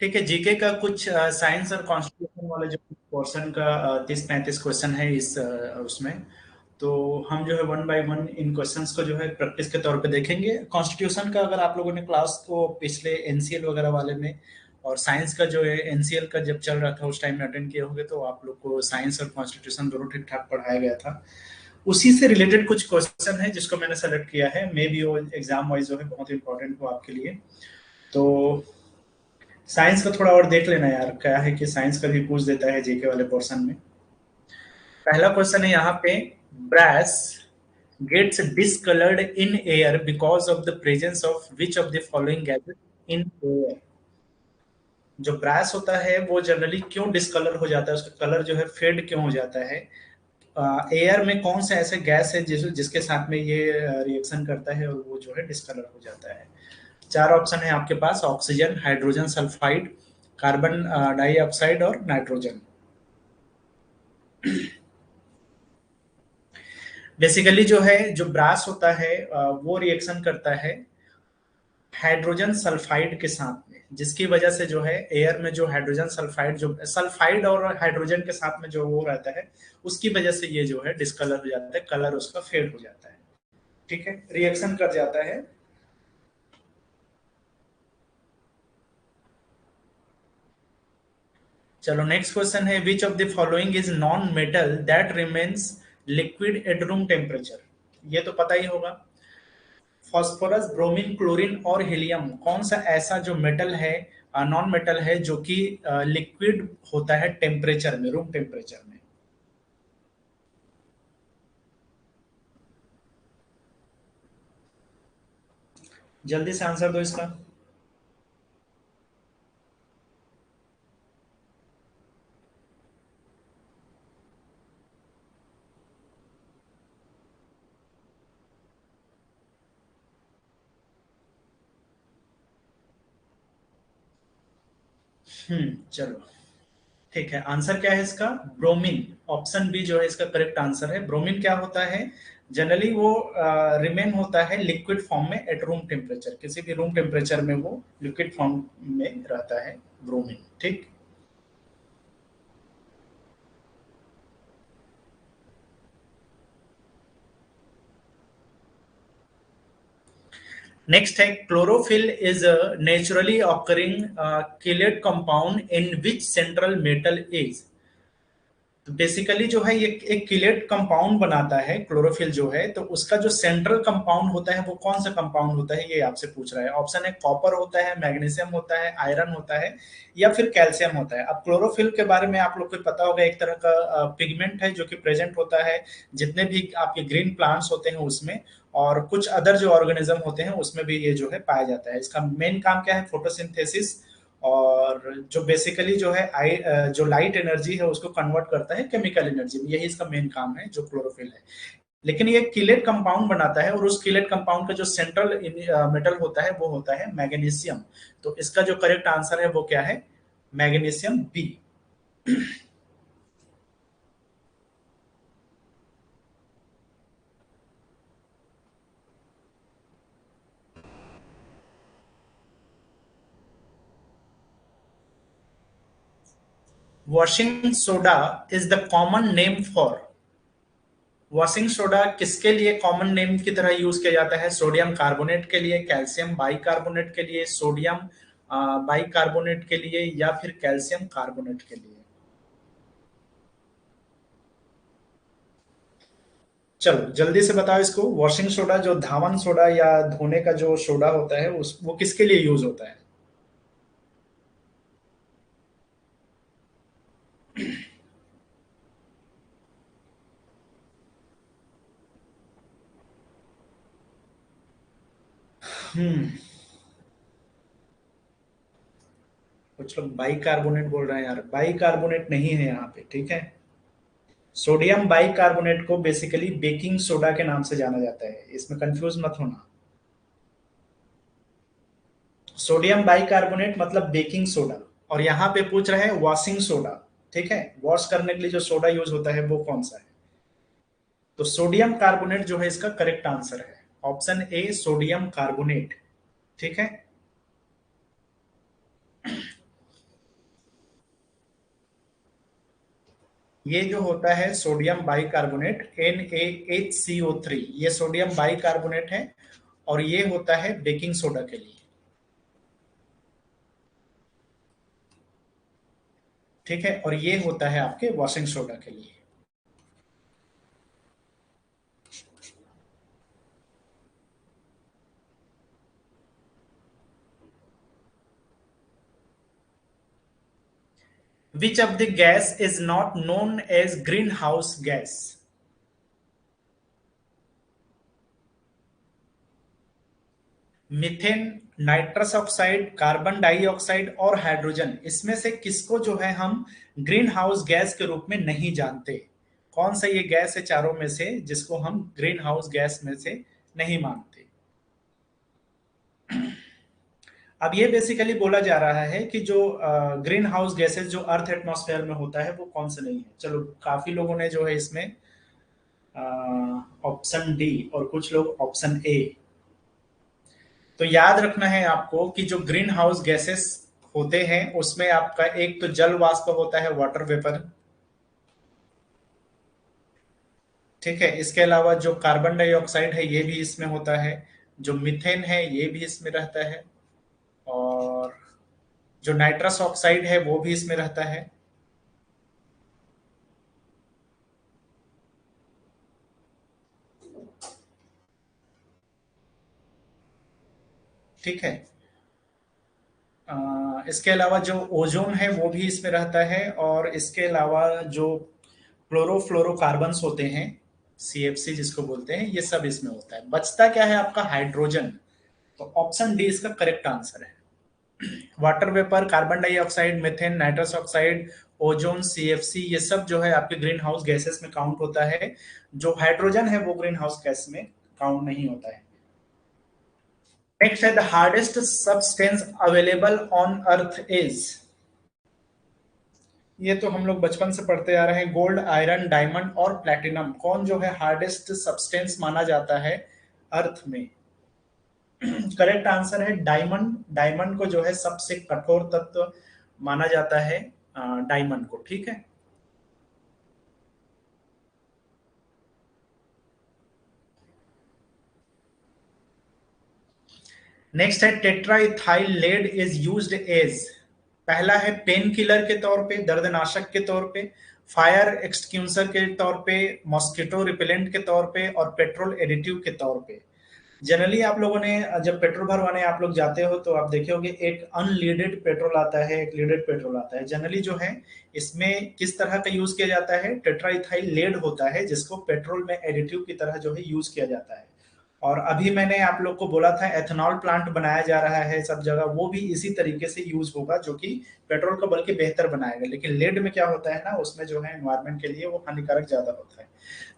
ठीक है, जीके का कुछ साइंस और कॉन्स्टिट्यूशन वाले जो पोर्शन का 30-35 क्वेश्चन है इस उसमें। तो हम जो है one by one in questions को जो है प्रैक्टिस के तौर पे देखेंगे। कॉन्स्टिट्यूशन का अगर आप लोगों ने क्लास को पिछले एनसीएल वगैरह वाले में, और साइंस का जो है एनसीएल का जब चल रहा था उस टाइम में अटेंड किए होंगे, तो आप लोग को साइंस और कॉन्स्टिट्यूशन दोनों ठीक ठाक पढ़ाया गया था। उसी से रिलेटेड कुछ क्वेश्चन है जिसको मैंने सेलेक्ट किया है, मे बी वो एग्जाम वाइज जो है बहुत इंपॉर्टेंट हो आपके लिए। तो साइंस का थोड़ा और देख लेना यार, क्या है कि साइंस का भी पूछ देता है जीके वाले पोर्शन में। पहला क्वेश्चन है यहाँ पे, brass gets discoloured in air because of the presence of which of the following gases in air. जो ब्रास होता है वो जनरली क्यों डिसकलर हो जाता है, उसका कलर जो है फेड क्यों हो जाता है? एयर में कौन सा ऐसे गैस है जिसके साथ में ये रिएक्शन करता है और वो जो है डिसकलर हो जाता है? चार ऑप्शन है आपके पास, oxygen, hydrogen sulphide, carbon dioxide और नाइट्रोजन। बेसिकली जो है जो ब्रास होता है वो रिएक्शन करता है हाइड्रोजन सल्फाइड के साथ में, जिसकी वजह से जो है एयर में जो हाइड्रोजन सल्फाइड, जो सल्फाइड और हाइड्रोजन के साथ में जो वो रहता है, उसकी वजह से ये जो है डिस्कलर हो जाता है, कलर उसका फेड हो जाता है। ठीक है, रिएक्शन कर जाता है। चलो नेक्स्ट क्वेश्चन है, विच of the following is non metal that remains liquid at room temperature? ये तो पता ही होगा। फास्फोरस, ब्रोमीन, क्लोरीन और हीलियम, कौन सा ऐसा जो मेटल है, नॉन मेटल है, जो कि लिक्विड होता है टेम्परेचर में, रूम टेम्परेचर में? जल्दी से आंसर दो इसका। चलो ठीक है, आंसर क्या है इसका? ब्रोमीन। ऑप्शन बी जो है इसका करेक्ट आंसर है। ब्रोमीन क्या होता है? जनरली वो रिमेन होता है लिक्विड फॉर्म में एट रूम टेम्परेचर, किसी भी रूम टेम्परेचर में वो लिक्विड फॉर्म में रहता है ब्रोमीन। ठीक। नेक्स्ट है, chlorophyll is a naturally occurring chelate compound in which central metal is? तो बेसिकली जो है ये एक किलेट कंपाउंड बनाता है, क्लोरोफिल जो है, तो उसका जो सेंट्रल कंपाउंड होता है वो कौन सा कंपाउंड होता है, ये आपसे पूछ रहा है। ऑप्शन है कॉपर होता है, मैग्नीशियम होता है, आयरन होता है, या फिर कैल्शियम होता है। अब क्लोरोफिल के बारे में आप लोग को पता होगा, एक तरह का पिगमेंट है जो कि प्रेजेंट होता है जितने भी आपके ग्रीन प्लांट्स होते हैं उसमें, और कुछ अदर जो ऑर्गेनिज्म होते हैं उसमें भी ये जो है पाया जाता है। इसका मेन काम क्या है? फोटोसिंथेसिस। और जो बेसिकली जो है जो लाइट एनर्जी है उसको कन्वर्ट करता है केमिकल एनर्जी में, यही इसका मेन काम है जो क्लोरोफिल है। लेकिन ये किलेट कंपाउंड बनाता है, और उस किलेट कंपाउंड का जो सेंट्रल मेटल होता है वो होता है मैग्नीशियम। तो इसका जो करेक्ट आंसर है वो क्या है? Magnesium B. Washing soda is the common name for? Washing soda किसके लिए कॉमन नेम की तरह यूज किया जाता है? सोडियम कार्बोनेट के लिए, कैल्शियम बाइकार्बोनेट के लिए, सोडियम बाइकार्बोनेट के लिए, या फिर कैल्शियम कार्बोनेट के लिए? चलो जल्दी से बताओ इसको। वॉशिंग सोडा, जो धावन सोडा या धोने का जो सोडा होता है, उस वो किसके लिए यूज होता है? हम्म कुछ लोग बाइकार्बोनेट बोल रहे हैं यार, बाइकार्बोनेट नहीं है यहाँ पे। ठीक है, सोडियम बाइकार्बोनेट को बेसिकली बेकिंग सोडा के नाम से जाना जाता है, इसमें कंफ्यूज मत होना। सोडियम बाइकार्बोनेट मतलब बेकिंग सोडा, और यहाँ पे पूछ रहे हैं वॉशिंग सोडा। ठीक है, वॉश करने के लिए जो सोडा यूज होता है वो कौन सा है? तो सोडियम कार्बोनेट जो है इसका करेक्ट आंसर है, ऑप्शन ए सोडियम कार्बोनेट। ठीक है। ये जो होता है सोडियम बाइकार्बोनेट NaHCO3, ये सोडियम बाइकार्बोनेट है और ये होता है बेकिंग सोडा के लिए। ठीक है, और ये होता है आपके वॉशिंग सोडा के लिए। Which of the gas is not known as greenhouse gas? Methane, nitrous oxide, carbon dioxide और हाइड्रोजन, इसमें से किसको जो है हम ग्रीन हाउस गैस के रूप में नहीं जानते? कौन सा ये गैस है चारों में से जिसको हम ग्रीन हाउस गैस में से नहीं मानते? अब ये बेसिकली बोला जा रहा है कि जो ग्रीन हाउस गैसेस जो अर्थ एटमॉस्फेयर में होता है वो कौन सा नहीं है। चलो, काफी लोगों ने जो है इसमें ऑप्शन डी और कुछ लोग ऑप्शन ए। तो याद रखना है आपको कि जो ग्रीन हाउस गैसेस होते हैं उसमें आपका एक तो जल वाष्प होता है, वाटर वेपर। ठीक है, इसके अलावा जो कार्बन डाइऑक्साइड है ये भी इसमें होता है, जो मीथेन है ये भी इसमें रहता है, और जो नाइट्रस ऑक्साइड है वो भी इसमें रहता है। ठीक है, इसके अलावा जो ओजोन है वो भी इसमें रहता है, और इसके अलावा जो क्लोरोफ्लोरोकार्बन्स होते हैं, CFC जिसको बोलते हैं, ये सब इसमें होता है। बचता क्या है आपका? हाइड्रोजन। तो ऑप्शन डी इसका करेक्ट आंसर है। Water vapour, carbon dioxide, methane, nitrous oxide, ozone, CFC, ये सब जो है आपके ग्रीन हाउस गैसेस में काउंट होता है। जो हाइड्रोजन है वो ग्रीन हाउस गैस में काउंट नहीं होता है। नेक्स्ट है, the hardest substance available on earth is. ये तो हम लोग बचपन से पढ़ते आ रहे हैं, गोल्ड, आयरन, डायमंड और प्लैटिनम। कौन जो है हार्डेस्ट सब्सटेंस माना जाता है अर्थ में? करेक्ट आंसर है डायमंड। डायमंड को जो है सबसे कठोर तत्व माना जाता है, डायमंड को। ठीक है, नेक्स्ट है, tetraethyl lead is used as. पहला है पेन किलर के तौर पे, दर्दनाशक के तौर पे, फायर एक्सटिंग्विशर के तौर पे, मॉस्किटो रिपेलेंट के तौर पे, और पेट्रोल एडिटिव के तौर पे। जनरली आप लोगों ने जब पेट्रोल भरवाने आप लोग जाते हो तो आप देखे होंगे एक अनलीडेड पेट्रोल आता है, एक लीडेड पेट्रोल आता है। जनरली जो है इसमें किस तरह का यूज किया जाता है? टेट्राइथाइल लेड होता है जिसको पेट्रोल में एडिटिव की तरह जो है यूज किया जाता है। और अभी मैंने आप लोग को बोला था एथेनॉल प्लांट बनाया जा रहा है सब जगह, वो भी इसी तरीके से यूज होगा जो कि पेट्रोल को बल्कि बेहतर बनाएगा। लेकिन लेड में क्या होता है ना, उसमें जो है एनवायरमेंट के लिए वो हानिकारक ज्यादा होता है।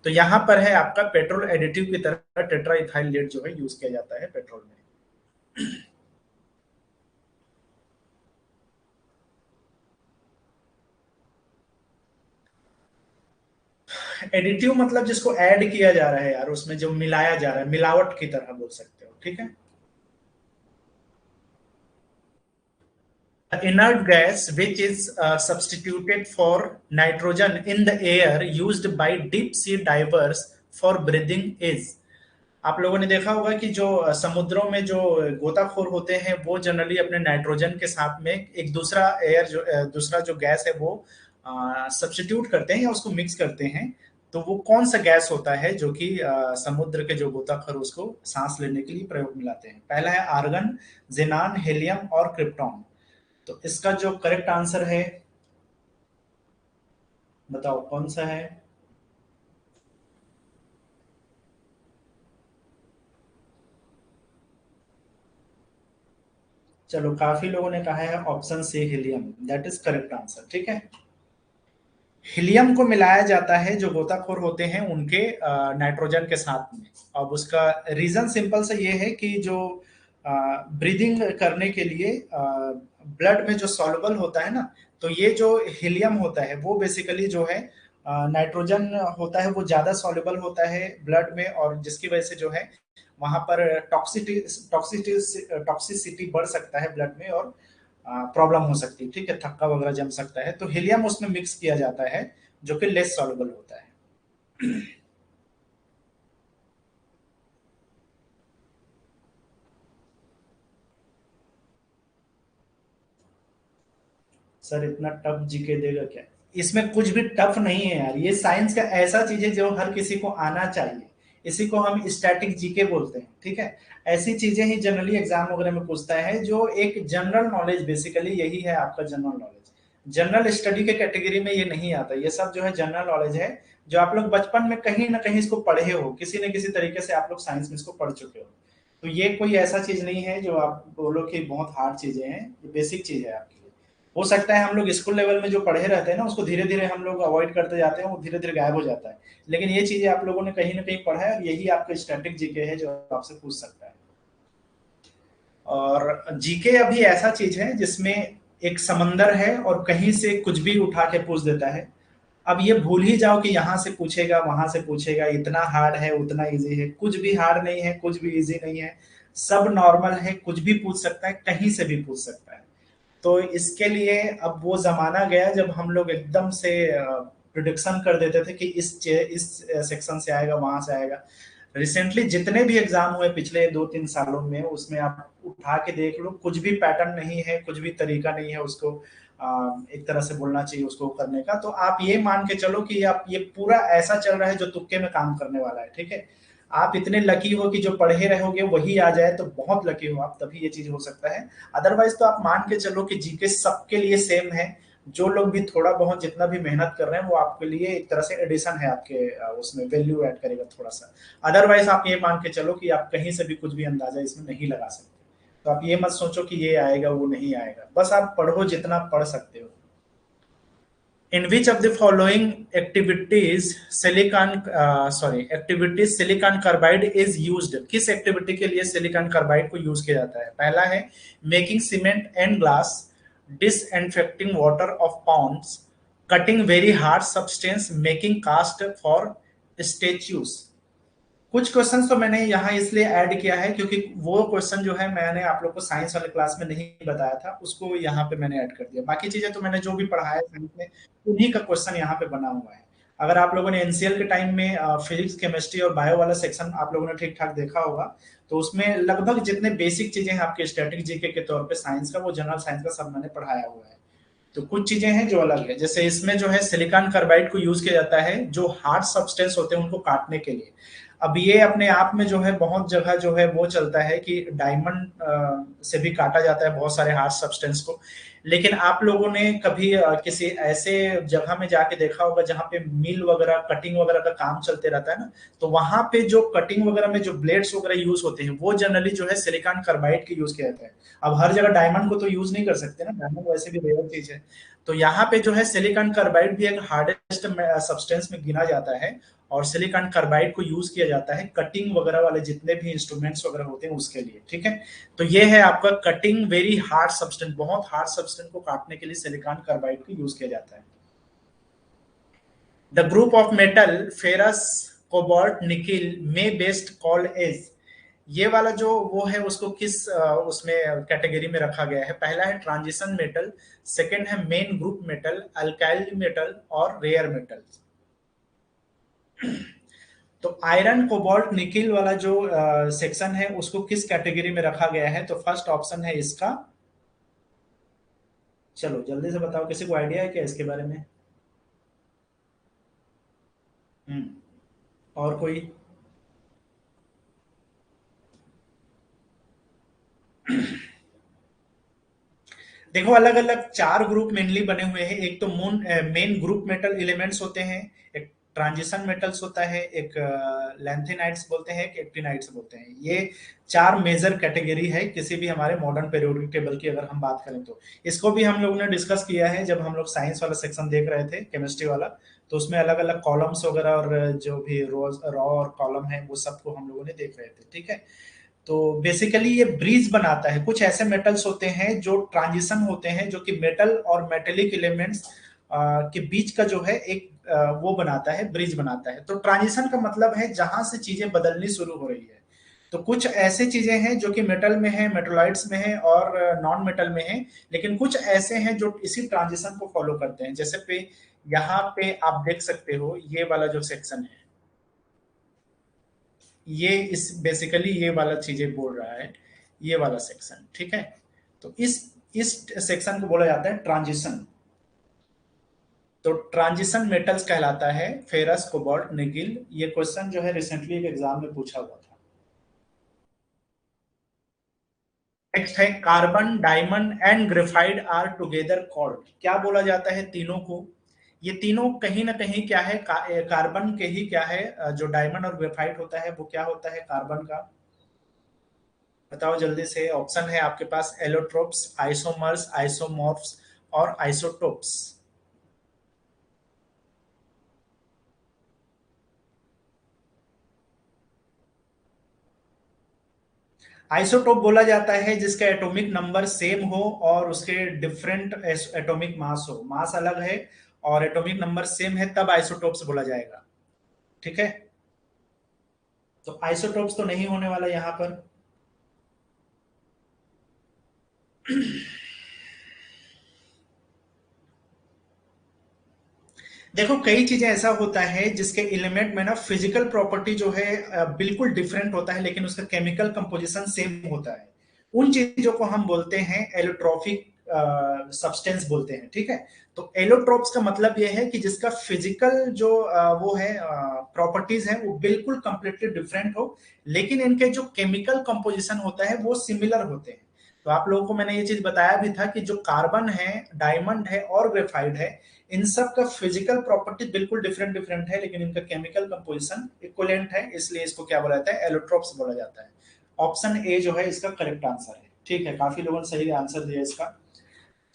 तो यहाँ पर है आपका पेट्रोल एडिटिव की तरह टेट्राइथाइल लेड जो है यूज किया जाता है पेट्रोल में। एडिटिव मतलब जिसको ऐड किया जा रहा है यार, उसमें जो मिलाया जा रहा है, मिलावट की तरह बोल सकते हो। ठीक है, inert gas which is substituted for nitrogen in the air used by deep sea divers for breathing is। आप लोगों ने देखा होगा कि जो समुद्रों में जो गोताखोर होते हैं वो जनरली अपने नाइट्रोजन के साथ में एक दूसरा एयर जो दूसरा जो गैस है वो सब्स्टिट्यूट करते हैं या उसको मिक्स करते हैं। तो वो कौन सा गैस होता है जो कि समुद्र के जो गोताखोर उसको सांस लेने के लिए प्रयोग में लाते हैं? पहला है आर्गन, जेनान, हेलियम और क्रिप्टॉन। तो इसका जो करेक्ट आंसर है, बताओ कौन सा है? चलो, काफी लोगों ने कहा है option C helium, that is correct answer. ठीक है, हीलियम को मिलाया जाता है जो गोताखोर होते हैं उनके नाइट्रोजन के साथ में। अब उसका रीजन सिंपल से ये है कि जो ब्रीदिंग करने के लिए ब्लड में जो सॉल्युबल होता है ना, तो ये जो हीलियम होता है वो बेसिकली जो है नाइट्रोजन होता है वो ज्यादा सॉल्युबल होता है ब्लड में, और जिसकी वजह से जो है वहां पर टॉक्सिसिटी बढ़ सकता है ब्लड में, और प्रॉब्लम हो सकती है। ठीक है, थक्का वगैरह जम सकता है। तो हीलियम उसमें मिक्स किया जाता है जो कि लेस सॉल्युबल होता है। सर इतना टफ जीके देगा क्या? इसमें कुछ भी टफ नहीं है यार, ये साइंस का ऐसा चीज है जो हर किसी को आना चाहिए। इसी को हम स्टैटिक जीके बोलते हैं, ठीक है। ऐसी चीजें ही जनरली एग्जाम वगैरह में पूछता है, जो एक जनरल नॉलेज, बेसिकली यही है आपका जनरल नॉलेज। जनरल स्टडी के कैटेगरी में ये नहीं आता, ये सब जो है जनरल नॉलेज है, जो आप लोग बचपन में कहीं ना कहीं इसको पढ़े हो, किसी न किसी तरीके से आप लोग साइंस में इसको पढ़ चुके हो। तो ये कोई ऐसा चीज नहीं है जो आप बोलो कि बहुत हार्ड चीजें हैं, ये बेसिक चीज है आपके लिए। हो सकता है हम लोग स्कूल लेवल में जो पढ़े रहते हैं ना, उसको धीरे धीरे हम लोग अवॉइड करते जाते हैं, वो धीरे धीरे गायब हो जाता है। लेकिन ये चीजें आप लोगों ने कहीं ना कहीं पढ़ा है, और यही आपका स्टैटिक जीके है जो आपसे पूछ सकता है। और जीके अभी ऐसा चीज है जिसमें एक समंदर है और कहीं से कुछ भी उठा के पूछ देता है। अब ये भूल ही जाओ कि यहाँ से पूछेगा वहां से पूछेगा, इतना हार्ड है उतना इजी है, कुछ भी हार्ड नहीं है, कुछ भी इजी नहीं है, सब नॉर्मल है, कुछ भी पूछ सकता है, कहीं से भी पूछ सकता है। तो इसके लिए अब वो जमाना गया जब हम लोग एकदम से प्रिडिक्शन कर देते थे कि इस सेक्शन से आएगा, वहां से आएगा। रिसेंटली जितने भी एग्जाम हुए पिछले 2-3 सालों में, उसमें आप उठा के देख लो, कुछ भी पैटर्न नहीं है, कुछ भी तरीका नहीं है उसको एक तरह से बोलना चाहिए उसको करने का। तो आप ये मान के चलो कि आप ये पूरा ऐसा चल रहा है जो तुक्के में काम करने वाला है, ठीक है। आप इतने लकी हो कि जो पढ़े रहोगे वही आ जाए, तो बहुत लकी हो आप, तभी ये चीज हो सकता है। अदरवाइज तो आप मान के चलो कि जीके सबके लिए सेम है। जो लोग भी थोड़ा बहुत जितना भी मेहनत कर रहे हैं, वो आपके लिए एक तरह से एडिशन है, आपके उसमें वैल्यू ऐड करेगा थोड़ा सा। अदरवाइज आप ये मान के चलो कि आप कहीं से भी कुछ भी अंदाजा इसमें नहीं लगा सकते। तो आप ये मत सोचो कि ये आएगा वो नहीं आएगा, बस आप पढ़ो जितना पढ़ सकते हो। In which of the following activities silicon carbide is used? किस एक्टिविटी के लिए सिलिकॉन कार्बाइड को यूज किया जाता है? पहला है making cement and glass, disinfecting water of ponds, cutting very hard substance, making cast for statues. कुछ क्वेश्चंस तो मैंने यहाँ इसलिए ऐड किया है क्योंकि वो क्वेश्चन जो है मैंने आप लोग को साइंस वाले क्लास में नहीं बताया था, उसको यहाँ पे मैंने ऐड कर दिया। बाकी चीजें तो मैंने जो भी पढ़ाया साइंस में उन्हीं का क्वेश्चन यहाँ पे बना हुआ है। अगर आप लोगों ने एनसीएल के टाइम में फिजिक्स केमिस्ट्री और बायो वाला सेक्शन आप लोगों ने ठीक ठाक देखा होगा, तो उसमें लगभग जितने बेसिक चीजें हैं आपके स्टैटिक जीके के तौर पे साइंस का, वो जनरल साइंस का सब मैंने पढ़ाया हुआ है। तो कुछ चीजें हैं जो अलग है, जैसे इसमें जो है सिलिकॉन कार्बाइड को यूज किया जाता है जो हार्ड सब्सटेंस होते हैं उनको काटने के लिए। अब ये अपने आप में जो है बहुत जगह जो है वो चलता है कि डायमंड से भी काटा जाता है बहुत सारे हार्ड सब्सटेंस को। लेकिन आप लोगों ने कभी किसी ऐसे जगह में जाके देखा होगा जहां पे मिल वगैरह कटिंग वगैरह का काम चलते रहता है ना, तो वहां पे जो कटिंग वगैरह में जो ब्लेड्स वगैरह यूज होते हैं वो जनरली जो है सिलिकॉन कार्बाइड के यूज किया जाता है। अब हर जगह डायमंड को तो यूज नहीं कर सकते ना, डायमंड वैसे भी रेयर चीज है। तो यहाँ पे जो है सिलिकॉन कार्बाइड भी एक हार्डेस्ट सब्सटेंस में गिना जाता है, और सिलिकॉन कार्बाइड को यूज किया जाता है कटिंग वगैरह वाले जितने भी इंस्ट्रूमेंट्स वगैरह होते हैं उसके लिए, ठीक है। तो ये है आपका कटिंग वेरी हार्ड सब्सटेंस, बहुत हार्ड सब्सटेंस को काटने के लिए सिलिकॉन कार्बाइड को यूज किया जाता है। The group of metal ferrous cobalt nickel में बेस्ट कॉल्ड एज। ये वाला जो वो है उसको किस उसमें कैटेगरी में रखा गया है? पहला है ट्रांजिशन मेटल, सेकंड है main group metal, alkyl metal और रेयर मेटल। तो आयरन कोबाल्ट निकिल वाला जो सेक्शन है उसको किस कैटेगरी में रखा गया है? तो फर्स्ट ऑप्शन है इसका, चलो जल्दी से बताओ, किसी को आइडिया है क्या इसके बारे में? हम्म, और कोई? देखो अलग अलग 4 ग्रुप मेनली बने हुए हैं। एक तो मेन ग्रुप मेटल एलिमेंट्स होते हैं, एक ट्रांजिशन मेटल्स होता है, एक लैंथेनाइड्स बोलते हैं, एक एक्टिनाइड्स बोलते हैं। ये 4 मेजर कैटेगरी है किसी भी हमारे मॉडर्न पेरियोडिक टेबल की अगर हम बात करें तो। इसको भी हम लोगों ने डिस्कस किया है जब हम लोग साइंस वाला सेक्शन देख रहे थे, केमिस्ट्री वाला। तो उसमें अलग अलग कॉलम्स वगैरह और जो भी रॉ और कॉलम है वो सबको हम लोगों ने देख रहे थे, ठीक है। तो बेसिकली ये ब्रिज बनाता है। कुछ ऐसे मेटल्स होते हैं जो ट्रांजिशन होते हैं, जो कि मेटल और मेटेलिक एलिमेंट्स के बीच का जो है एक वो बनाता है, ब्रिज बनाता है। तो ट्रांजिशन का मतलब है जहां से चीजें बदलनी शुरू हो रही है। तो कुछ ऐसे चीजें हैं जो कि मेटल में है, मेटोलाइट्स में है और नॉन मेटल में है। लेकिन कुछ ऐसे हैं जो इसी ट्रांजिशन को फॉलो करते हैं, जैसे पे यहाँ पे आप देख सकते हो ये वाला जो सेक्शन है, ये इस बेसिकली ये वाला चीजें बोल रहा है, ये वाला सेक्शन, ठीक है। तो इस सेक्शन को बोला जाता है ट्रांजिशन। तो ट्रांजिशन मेटल्स कहलाता है फेरस, कोबाल्ट, निकिल। ये क्वेश्चन जो है रिसेंटली एक एग्जाम में पूछा हुआ था। नेक्स्ट है carbon, diamond and graphite are together called. क्या बोला जाता है तीनों को? ये तीनों कहीं ना कहीं क्या है, कार्बन के ही क्या है, जो डायमंड और ग्रेफाइट होता है वो क्या होता है कार्बन का? बताओ जल्दी से। ऑप्शन है आपके पास एलोट्रोप्स, आइसोमर्स, आइसोमॉर्फ्स और आइसोटोप्स। आइसोटोप बोला जाता है जिसका एटॉमिक नंबर सेम हो और उसके डिफरेंट एटॉमिक मास हो, मास अलग है और एटॉमिक नंबर सेम है, तब आइसोटोप्स बोला जाएगा, ठीक है। तो आइसोटोप्स तो नहीं होने वाला यहाँ पर। देखो कई चीजें ऐसा होता है जिसके एलिमेंट में ना फिजिकल प्रॉपर्टी जो है बिल्कुल डिफरेंट होता है, लेकिन उसका केमिकल कंपोजिशन सेम होता है। उन चीजों को हम बोलते हैं एलोट्रॉफिक सब्सटेंस बोलते हैं, ठीक है। तो एलोट्रोप्स का मतलब यह है कि जिसका फिजिकल जो वो है प्रॉपर्टीज है वो बिल्कुल कंप्लीटली डिफरेंट हो, लेकिन इनके जो केमिकल कंपोजिशन होता है वो सिमिलर होते हैं। तो आप लोगों को मैंने ये चीज बताया भी था कि जो कार्बन है, डायमंड है और ग्रेफाइट है, इन सब का फिजिकल प्रॉपर्टी बिल्कुल डिफरेंट डिफरेंट है, लेकिन इनका केमिकल कंपोजिशन इक्विवेलेंट है, इसलिए इसको क्या बोला जाता है, एलोट्रोप्स बोला जाता है। ऑप्शन ए जो है इसका करेक्ट आंसर है, ठीक है। काफी लोगों ने सही आंसर दिया इसका।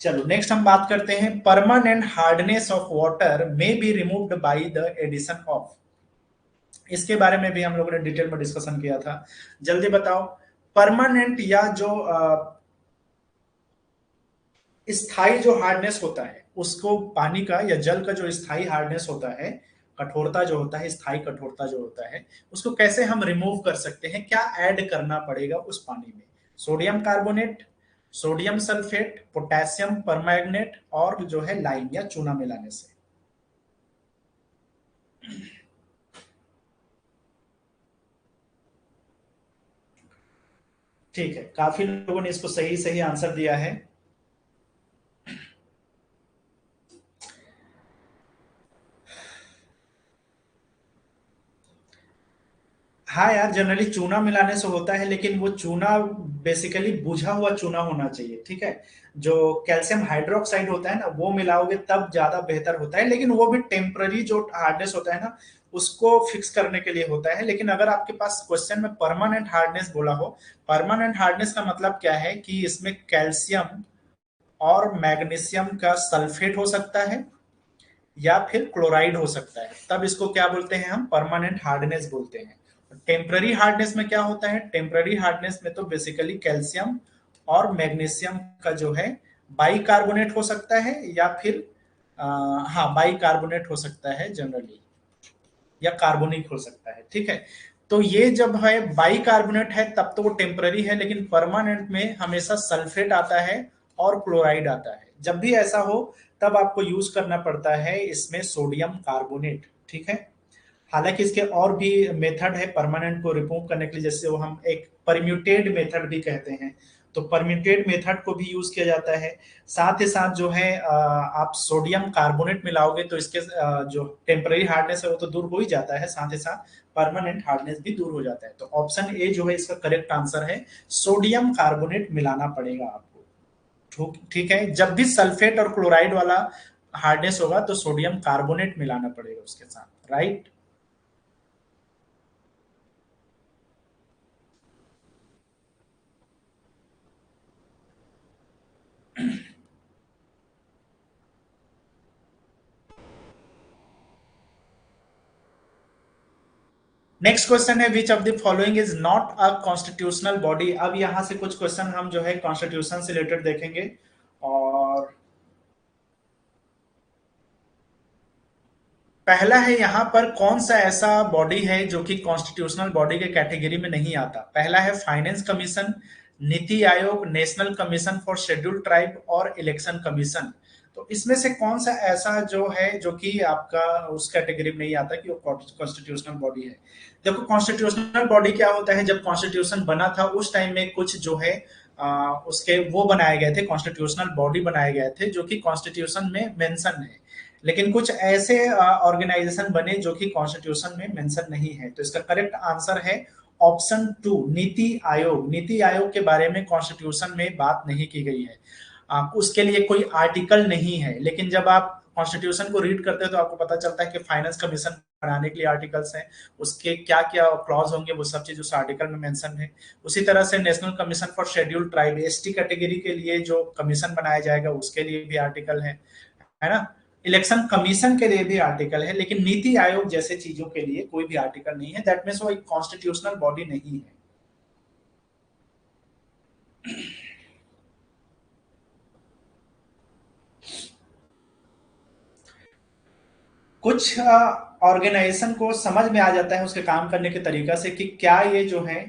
चलो नेक्स्ट हम बात करते हैं, permanent hardness of water may be removed by the addition of. इसके बारे में भी हम लोगों ने डिटेल में डिस्कशन किया था, जल्दी बताओ। परमानेंट या जो स्थायी जो हार्डनेस होता है उसको, पानी का या जल का जो स्थायी हार्डनेस होता है, कठोरता जो होता है, स्थायी कठोरता जो होता है, उसको कैसे हम रिमूव कर सकते हैं, क्या ऐड करना पड़ेगा उस पानी में? Sodium carbonate, sodium sulphate, potassium permanganate और जो है लाइम या चूना मिलाने से। ठीक है, काफी लोगों ने इसको सही सही आंसर दिया है। हाँ यार, जनरली चूना मिलाने से होता है, लेकिन वो चूना बेसिकली बुझा हुआ चूना होना चाहिए, ठीक है। जो कैल्शियम हाइड्रोक्साइड होता है ना वो मिलाओगे तब ज्यादा बेहतर होता है, लेकिन वो भी टेम्पररी जो हार्डनेस होता है ना उसको फिक्स करने के लिए होता है। लेकिन अगर आपके पास क्वेश्चन में परमानेंट हार्डनेस बोला हो, परमानेंट हार्डनेस का मतलब क्या है कि इसमें कैल्शियम और मैग्नीशियम का सल्फेट हो सकता है या फिर क्लोराइड हो सकता है, तब इसको क्या बोलते हैं, हम परमानेंट हार्डनेस बोलते हैं। टेम्पररी हार्डनेस में क्या होता है, टेम्पररी हार्डनेस में तो बेसिकली कैल्शियम और मैग्नीशियम का जो है बाइकार्बोनेट हो सकता है या फिर हाँ बाइकार्बोनेट हो सकता है जनरली, या कार्बोनिक हो सकता है, ठीक है। तो ये जब है बाइकार्बोनेट है तब तो वो टेम्पररी है, लेकिन परमानेंट में हमेशा सल्फेट आता है और क्लोराइड आता है। जब भी ऐसा हो तब आपको यूज करना पड़ता है इसमें सोडियम कार्बोनेट, ठीक है। हालांकि इसके और भी मेथड है परमानेंट को रिमूव करने के लिए, जैसे वो हम एक परम्यूटेड मेथड भी कहते हैं, तो परम्यूटेड मेथड को भी यूज किया जाता है। साथ ही साथ जो है आप सोडियम कार्बोनेट मिलाओगे तो इसके जो टेम्पररी हार्डनेस है वो तो दूर हो ही जाता है, साथ ही साथ परमानेंट हार्डनेस भी दूर हो जाता है। तो ऑप्शन ए जो है इसका करेक्ट आंसर है, सोडियम कार्बोनेट मिलाना पड़ेगा आपको, ठीक है। जब भी सल्फेट और क्लोराइड वाला हार्डनेस होगा तो सोडियम कार्बोनेट मिलाना पड़ेगा उसके साथ, राइट। नेक्स्ट क्वेश्चन है, विच of the following is not a constitutional body. अब यहां से कुछ क्वेश्चन हम जो है कॉन्स्टिट्यूशन से रिलेटेड देखेंगे। और पहला है यहाँ पर, कौन सा ऐसा बॉडी है जो कि कॉन्स्टिट्यूशनल बॉडी के कैटेगरी में नहीं आता? पहला है finance commission, NITI Aayog, national commission for scheduled tribe और इलेक्शन कमीशन। तो इसमें से कौन सा ऐसा जो है जो कि आपका उस कैटेगरी में नहीं आता कि वो कॉन्स्टिट्यूशनल बॉडी है। देखो कॉन्स्टिट्यूशनल बॉडी क्या होता है, जब कॉन्स्टिट्यूशन बना था उस टाइम में कुछ जो है उसके वो बनाए गए थे, कॉन्स्टिट्यूशनल बॉडी बनाए गए थे जो कि कॉन्स्टिट्यूशन में मेंशन है, लेकिन कुछ ऐसे ऑर्गेनाइजेशन बने जो कि कॉन्स्टिट्यूशन में मेंशन नहीं है। तो इसका करेक्ट आंसर है ऑप्शन 2, नीति आयोग। नीति आयोग के बारे में कॉन्स्टिट्यूशन में बात नहीं की गई है, उसके लिए कोई आर्टिकल नहीं है। लेकिन जब आप कॉन्स्टिट्यूशन को रीड करते हैं तो आपको पता चलता है कि फाइनेंस कमीशन बनाने के लिए आर्टिकल्स हैं, उसके क्या क्या क्लॉज होंगे वो सब चीज उस आर्टिकल में मेंशन है। उसी तरह से national commission for scheduled tribe, ST category के लिए जो कमीशन बनाया जाएगा उसके लिए भी आर्टिकल है ना। इलेक्शन कमीशन के लिए भी आर्टिकल है, लेकिन नीति आयोग जैसे चीजों के लिए कोई भी आर्टिकल नहीं है। दैट मीन्स वो एक कॉन्स्टिट्यूशनल बॉडी नहीं है। कुछ ऑर्गेनाइजेशन को समझ में आ जाता है उसके काम करने के तरीका से कि क्या ये जो है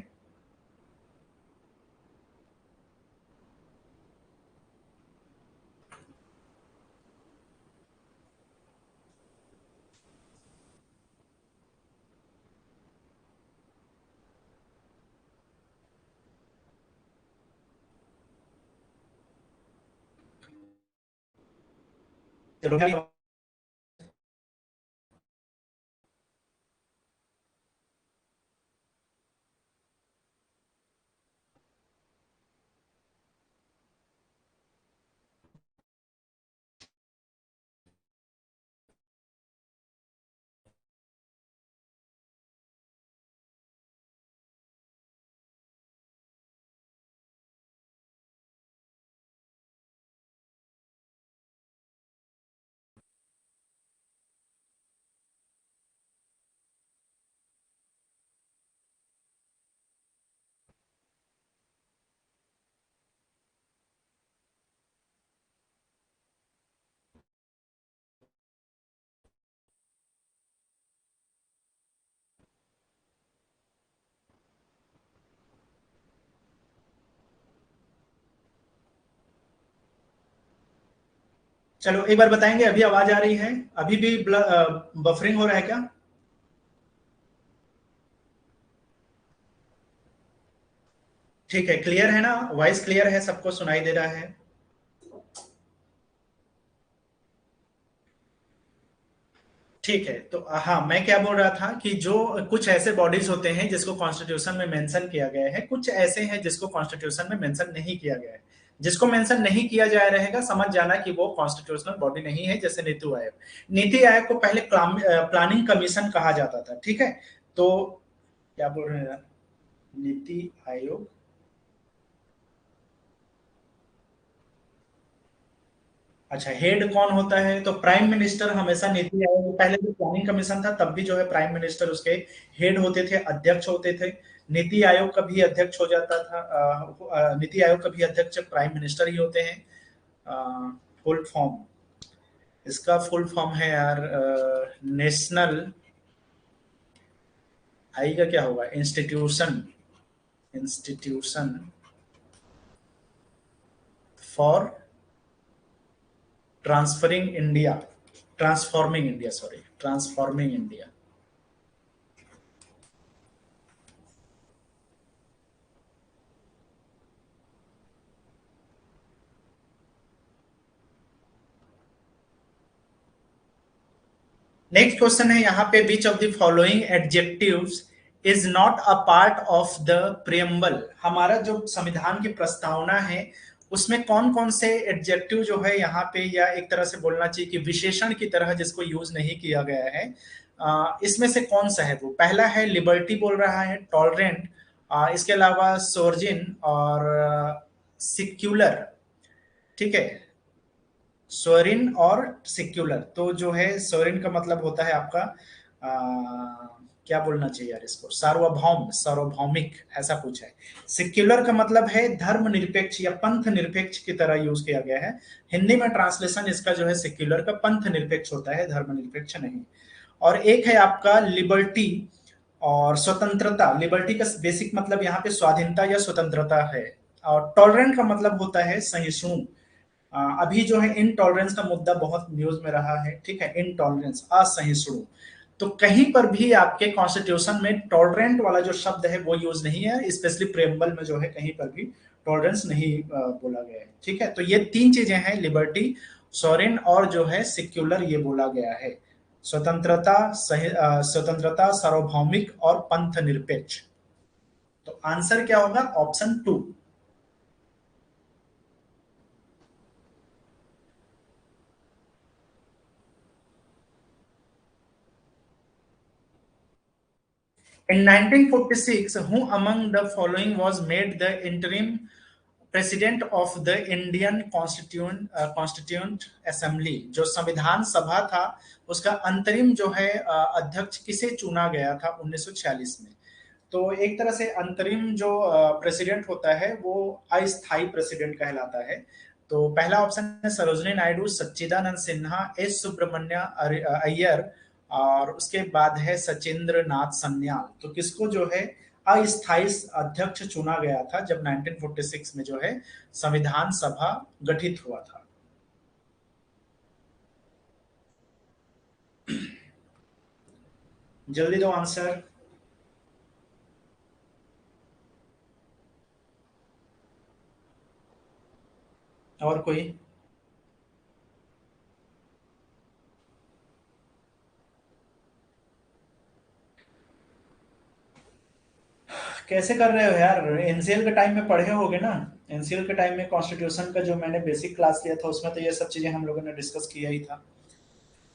चलो एक बार बताएंगे, अभी आवाज आ रही है? अभी भी बफरिंग हो रहा है क्या? ठीक है, क्लियर है ना? वॉइस क्लियर है, सबको सुनाई दे रहा है? ठीक है, तो हाँ मैं क्या बोल रहा था कि जो कुछ ऐसे बॉडीज होते हैं जिसको कॉन्स्टिट्यूशन में मेंशन किया गया है, कुछ ऐसे हैं जिसको कॉन्स्टिट्यूशन में मेंशन नहीं किया गया है। जिसको मेंशन नहीं किया जाए रहेगा समझ जाना कि वो कॉन्स्टिट्यूशनल बॉडी नहीं है। जैसे नीति आयोग, नीति आयोग को पहले प्लानिंग कमीशन कहा जाता था, ठीक है। तो क्या बोल रहे हैं यार? नीति आयोग, अच्छा हेड कौन होता है? तो प्राइम मिनिस्टर हमेशा नीति आयोग, पहले जो प्लानिंग कमीशन था तब भी जो है प्राइम मिनिस्टर उसके हेड होते थे, अध्यक्ष होते थे। नीति आयोग का भी अध्यक्ष हो जाता था, नीति आयोग का भी अध्यक्ष प्राइम मिनिस्टर ही होते हैं। फुल फॉर्म, इसका फुल फॉर्म है यार नेशनल, आई का क्या होगा? Institution, institution for transferring India, transforming India, sorry transforming India. Next question है यहाँ पे, विच of the following adjectives is not a part of the preamble. हमारा जो संविधान की प्रस्तावना है उसमें कौन कौन से एडजेक्टिव जो है यहाँ पे, या एक तरह से बोलना चाहिए कि विशेषण की तरह जिसको यूज नहीं किया गया है, इसमें से कौन सा है? वो पहला है लिबर्टी बोल रहा है, टॉलरेंट, इसके अलावा सोर्जिन और सिक्यूलर, ठीक है। सोरिन और सिक्यूलर, तो जो है सोरिन का मतलब होता है आपका क्या बोलना चाहिए यार इसको, सार्वभौम, सार्वभौमिक, ऐसा कुछ है। सिक्यूलर का मतलब है धर्मनिरपेक्ष या पंथ निरपेक्ष की तरह यूज किया गया है। हिंदी में ट्रांसलेशन इसका जो है सिक्यूलर का पंथ निरपेक्ष होता है, धर्मनिरपेक्ष नहीं। और एक है आपका लिबर्टी और स्वतंत्रता। लिबर्टी का बेसिक मतलब यहाँ पे स्वाधीनता या स्वतंत्रता है। और टॉलरेंट का मतलब होता है सहिष्णु, अभी जो है इनटॉलरेंस का मुद्दा बहुत न्यूज में रहा है, ठीक है, इनटॉलरेंस, असहिष्णु। तो कहीं पर भी आपके कॉन्स्टिट्यूशन में टॉलरेंट वाला जो शब्द है वो यूज नहीं है, स्पेशली प्रेम्बल में जो है कहीं पर भी टॉलरेंस नहीं बोला गया है, ठीक है। तो ये तीन चीजें हैं, लिबर्टी, सॉरेन और जो है सिक्युलर, ये बोला गया है। स्वतंत्रता, स्वतंत्रता, सार्वभौमिक और पंथ निरपेक्ष। तो आंसर क्या होगा? Option two. In 1946, who among the following was made the interim president of the Indian Constituent Assembly? जो संविधान सभा था उसका अंतरिम जो है अध्यक्ष किसे चुना गया था 1946 में? तो एक तरह से अंतरिम जो प्रेसिडेंट होता है वो अस्थाई प्रेसिडेंट कहलाता है। तो पहला ऑप्शन है सरोजिनी नायडू, सच्चिदानंद सिन्हा, एस सुब्रमण्य अय्यर, और उसके बाद है सचिंद्र नाथ सन्याल। तो किसको जो है अस्थाई अध्यक्ष चुना गया था जब 1946 में जो है संविधान सभा गठित हुआ था? जल्दी दो आंसर। और कोई? कैसे कर रहे हो यार? एनसीएल के टाइम में पढ़े होगे ना? एनसीएल के टाइम में कॉन्स्टिट्यूशन का जो मैंने बेसिक क्लास लिया था उसमें तो ये सब चीजें हम लोगों ने डिस्कस किया ही था।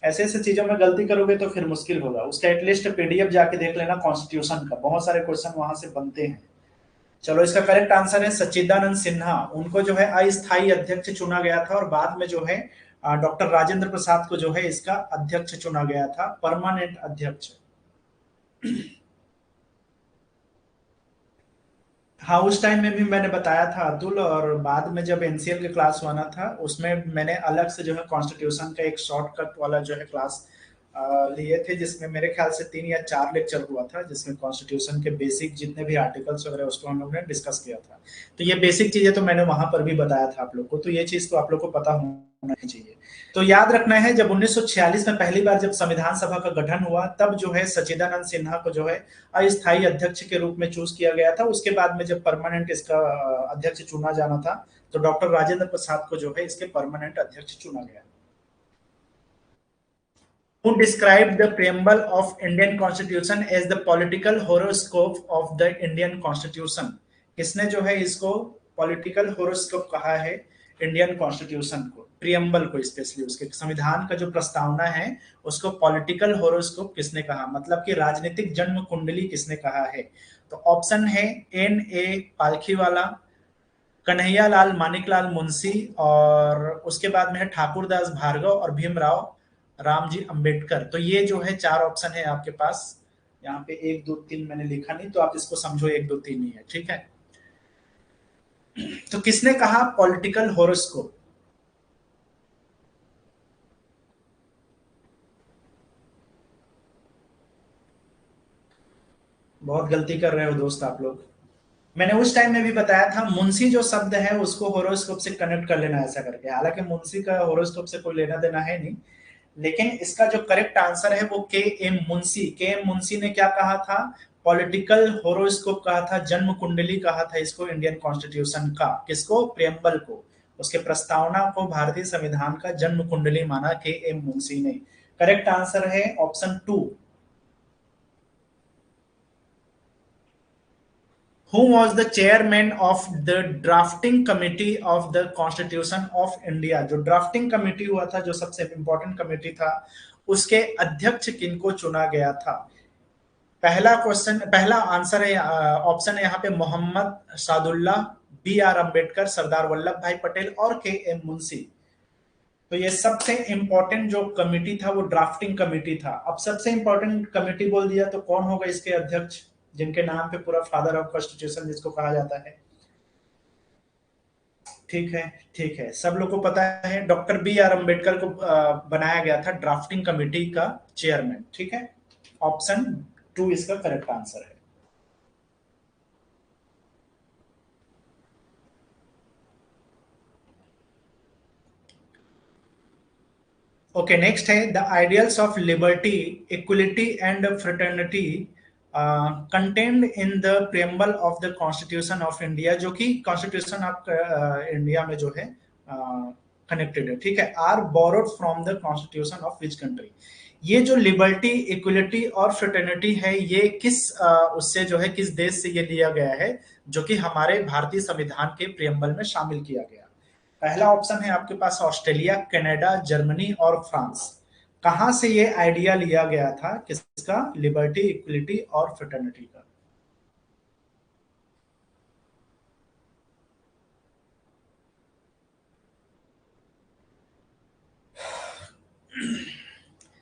ऐसे ऐसे चीजों में गलती करोगे तो फिर मुश्किल होगा। उसका एटलीस्ट पीडीएफ जाके देख लेना कॉन्स्टिट्यूशन का, बहुत सारे क्वेश्चन वहां से बनते हैं। चलो, इसका करेक्ट आंसर है सच्चिदानंद सिन्हा। उनको जो है अस्थाई अध्यक्ष चुना गया था और बाद में जो है डॉक्टर राजेंद्र प्रसाद को जो है इसका अध्यक्ष चुना गया था, परमानेंट अध्यक्ष। हाँ, उस टाइम में भी मैंने बताया था अतुल, और बाद में जब एनसीएल के क्लास हुआ ना था उसमें मैंने अलग से जो है कॉन्स्टिट्यूशन का एक शॉर्टकट वाला जो है क्लास लिए थे, जिसमें मेरे ख्याल से 3 या 4 लेक्चर हुआ था, जिसमें कॉन्स्टिट्यूशन के बेसिक जितने भी आर्टिकल्स वगैरह उसको हम लोग ने डिस्कस किया था। तो ये बेसिक चीजें तो मैंने वहां पर भी बताया था आप लोग को, तो ये चीज तो आप लोग को पता होना ही चाहिए। तो याद रखना है, जब 1946 में पहली बार जब संविधान सभा का गठन हुआ तब जो है सच्चिदानंद सिन्हा को जो है अस्थायी अध्यक्ष के रूप में चूज किया गया था। उसके बाद में जब परमानेंट इसका अध्यक्ष चुना जाना था तो डॉक्टर राजेंद्र प्रसाद को जो है इसके परमानेंट अध्यक्ष चुना गया। Who described the preamble of Indian Constitution as the political horoscope of the Indian Constitution? किसने जो है इसको पॉलिटिकल होरोस्कोप कहा है इंडियन कॉन्स्टिट्यूशन को, प्रियम्बल को, स्पेशली उसके संविधान का जो प्रस्तावना है उसको पॉलिटिकल होरोस्कोप किसने कहा, मतलब कि राजनीतिक जन्म कुंडली किसने कहा है? तो ऑप्शन है एन ए पालखीवाला, कन्हैया लाल मानिकलाल मुंशी, और उसके बाद में है ठाकुरदास भार्गव और भीमराव रामजी अंबेडकर। तो ये जो है 4 ऑप्शन है आपके पास। यहाँ पे 1 2 3 मैंने लिखा नहीं, तो आप इसको समझो 1 2 3 ही है, ठीक है। तो किसने कहा पॉलिटिकल होरोस्कोप? बहुत गलती कर रहे हो दोस्त आप लोग। मैंने उस टाइम में भी बताया था, मुंशी जो शब्द है उसको होरोस्कोप से कनेक्ट कर लेना ऐसा करके, हालांकि मुंशी का होरोस्कोप से कोई लेना देना है नहीं। लेकिन इसका जो करेक्ट आंसर है वो के एम मुंशी। के एम मुंशी ने क्या कहा था? पॉलिटिकल होरोस्कोप कहा था, जन्म कुंडली कहा था इसको इंडियन कॉन्स्टिट्यूशन का। किसको? प्रियम्बल को, उसके प्रस्तावना को भारतीय संविधान का जन्म कुंडली माना के एम मुंशी ने। करेक्ट आंसर है option two. Who was the chairman of the drafting committee of the Constitution of India? जो ड्राफ्टिंग कमेटी हुआ था, जो सबसे इंपॉर्टेंट कमेटी था, उसके अध्यक्ष किनको चुना गया था? पहला क्वेश्चन, पहला आंसर है, ऑप्शन है यहाँ पे मोहम्मद सादुल्ला, बी आर अम्बेडकर, सरदार वल्लभ भाई पटेल और के एम मुंशी। तो ये सबसे इंपॉर्टेंट जो कमेटी था वो ड्राफ्टिंग कमेटी था। अब सबसे इंपॉर्टेंट कमेटी बोल दिया तो कौन होगा इसके अध्यक्ष, जिनके नाम पे पूरा फादर ऑफ कॉन्स्टिट्यूशन जिसको कहा जाता है? ठीक है, ठीक है, सब लोग को पता है, डॉक्टर बी आर अम्बेडकर को बनाया गया था ड्राफ्टिंग कमेटी का चेयरमैन, ठीक है। ऑप्शन टू इसका करेक्ट आंसर है। ओके, नेक्स्ट है the ideals of liberty, equality and fraternity contained in the preamble of the constitution of India, जो कि कॉन्स्टिट्यूशन ऑफ इंडिया में जो है कनेक्टेड है, ठीक है, are borrowed from the constitution of which country. ये जो लिबर्टी, इक्वलिटी और फ्रेटर्निटी है, ये किस उससे जो है, किस देश से ये लिया गया है, जो कि हमारे भारतीय संविधान के प्रियम्बल में शामिल किया गया। पहला ऑप्शन है आपके पास ऑस्ट्रेलिया, कनाडा, जर्मनी और फ्रांस। कहां से ये आइडिया लिया गया था, किसका? लिबर्टी, इक्वलिटी और फ्रेटर्निटी का।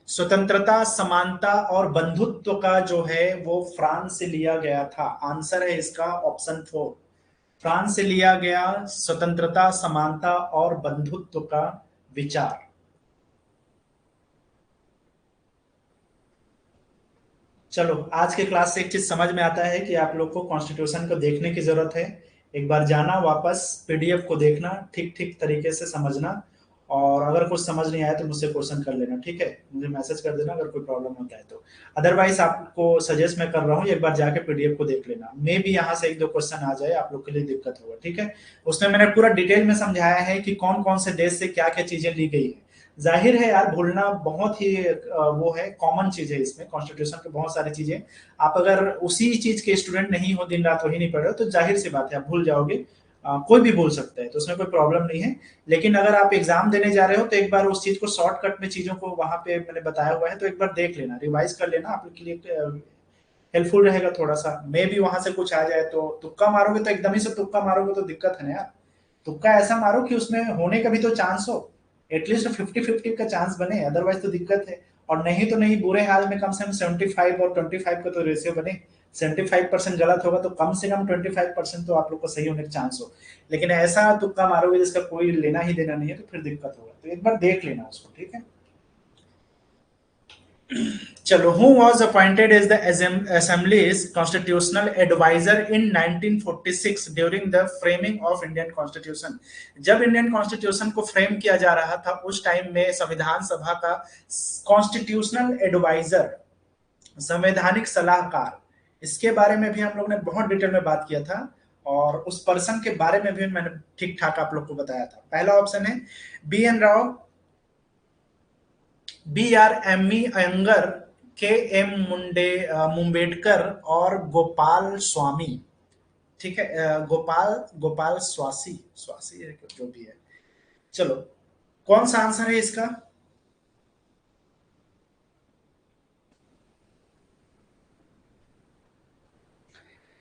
स्वतंत्रता, समानता और बंधुत्व का जो है वो फ्रांस से लिया गया था। आंसर है इसका ऑप्शन 4, फ्रांस से लिया गया स्वतंत्रता, समानता और बंधुत्व का विचार। चलो, आज के क्लास से एक चीज समझ में आता है कि आप लोग को कॉन्स्टिट्यूशन को देखने की जरूरत है। एक बार जाना, वापस पीडीएफ को देखना, ठीक ठीक तरीके से समझना, और अगर कुछ समझ नहीं आया तो मुझसे क्वेश्चन कर लेना, ठीक है, मुझे मैसेज कर देना अगर कोई प्रॉब्लम होता है तो। अदरवाइज आपको सजेस्ट मैं कर रहा हूँ, एक बार जाके पीडीएफ को देख लेना, मे भी यहाँ से एक दो क्वेश्चन आ जाए, आप लोग के लिए दिक्कत होगा, ठीक है। उसमें मैंने पूरा डिटेल में समझाया है कि कौन कौन से देश से क्या क्या चीजें ली गई है। जाहिर है यार, भूलना बहुत ही वो है, कॉमन चीज है इसमें, कॉन्स्टिट्यूशन की बहुत सारी चीजें। आप अगर उसी चीज के स्टूडेंट नहीं हो, दिन रात वही नहीं पढ़ रहे हो, तो जाहिर सी बात है आप भूल जाओगे। कोई भी भूल सकता है, तो उसमें कोई प्रॉब्लम नहीं है। लेकिन अगर आप एग्जाम देने जा रहे हो तो एक बार उस चीज को शॉर्टकट में चीजों को वहां पे मैंने बताया हुआ है, तो एक बार देख लेना, रिवाइज कर लेना, आपके लिए हेल्पफुल रहेगा थोड़ा सा। मे भी वहां से कुछ आ जाए, तो तुक्का मारोगे तो एकदम ही से तुक्का मारोगे तो दिक्कत है ना यार। तुक्का ऐसा मारो कि उसमें होने का भी तो चांस हो, एटलीस्ट 50-50 का चांस बने, अदरवाइज तो दिक्कत है। और नहीं तो नहीं, बुरे हाल में कम से कम 75 और 25 का तो रेशियो बने। 75% गलत होगा तो कम से कम 25% तो आप लोग को सही होने का चांस हो। लेकिन ऐसा तुक्का मारोगे जिसका कोई लेना ही देना नहीं है, तो फिर दिक्कत होगा, तो एक बार देख लेना उसको, ठीक है। चलो, who was appointed as the assembly's constitutional adviser in 1946 during the framing of Indian constitution. जब इंडियन कॉन्स्टिट्यूशन को फ्रेम किया जा रहा था, उस टाइम में संविधान सभा का कॉन्स्टिट्यूशनल एडवाइजर, संवैधानिक सलाहकार, इसके बारे में भी हम लोग ने बहुत डिटेल में बात किया था, और उस पर्सन के बारे में भी मैंने ठीक ठाक आप लोग को बताया था। पहला ऑप्शन है B N Rau, B R M E Ayyangar, K M मुंडे मुंबेडकर और गोपाल स्वामी, ठीक है, गोपाल गोपाल स्वासी, स्वासी है जो भी है। चलो, कौन सा आंसर है इसका?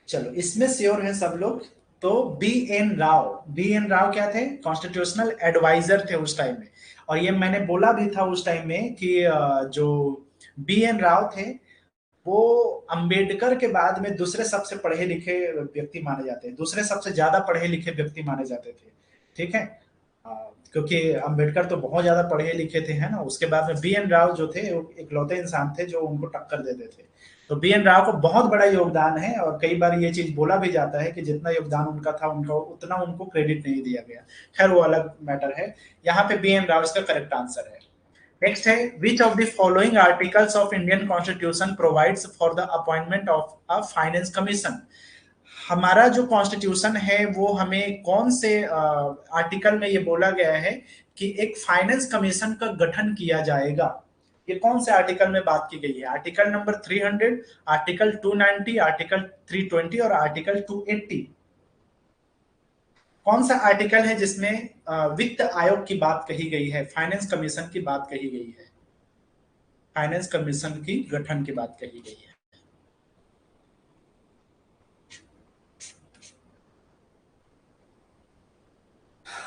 चलो, इसमें श्योर है सब लोग। तो B N Rau, B N Rau क्या थे? कॉन्स्टिट्यूशनल एडवाइजर थे उस टाइम में। और ये मैंने बोला भी था उस टाइम में कि जो बी एन राव थे, वो अंबेडकर के बाद में दूसरे सबसे पढ़े लिखे व्यक्ति माने जाते हैं, दूसरे सबसे ज्यादा पढ़े लिखे व्यक्ति माने जाते थे, ठीक है। क्योंकि अंबेडकर तो बहुत ज्यादा पढ़े लिखे थे, है ना। उसके बाद में बी एन राव जो थे, वो इकलौते इंसान थे जो उनको टक्कर देते थे। तो बी एन राव को बहुत बड़ा योगदान है, और कई बार ये चीज बोला भी जाता है कि जितना योगदान उनका था, उनका उतना उनको क्रेडिट नहीं दिया गया। खैर, वो अलग मैटर है। यहाँ पे बी एन राव इसका करेक्ट आंसर है। नेक्स्ट है विच of the following articles of Indian constitution provides for the appointment of a finance commission. हमारा जो कॉन्स्टिट्यूशन है वो हमें कौन से आर्टिकल में ये बोला गया है कि एक फाइनेंस कमीशन का गठन किया जाएगा। ये कौन से आर्टिकल में बात की गई है? आर्टिकल नंबर 300, आर्टिकल 290, आर्टिकल 320 और आर्टिकल 280। कौन सा आर्टिकल है जिसमें वित्त आयोग की बात कही गई है, फाइनेंस कमीशन की बात कही गई है, फाइनेंस कमीशन की गठन की बात कही गई है?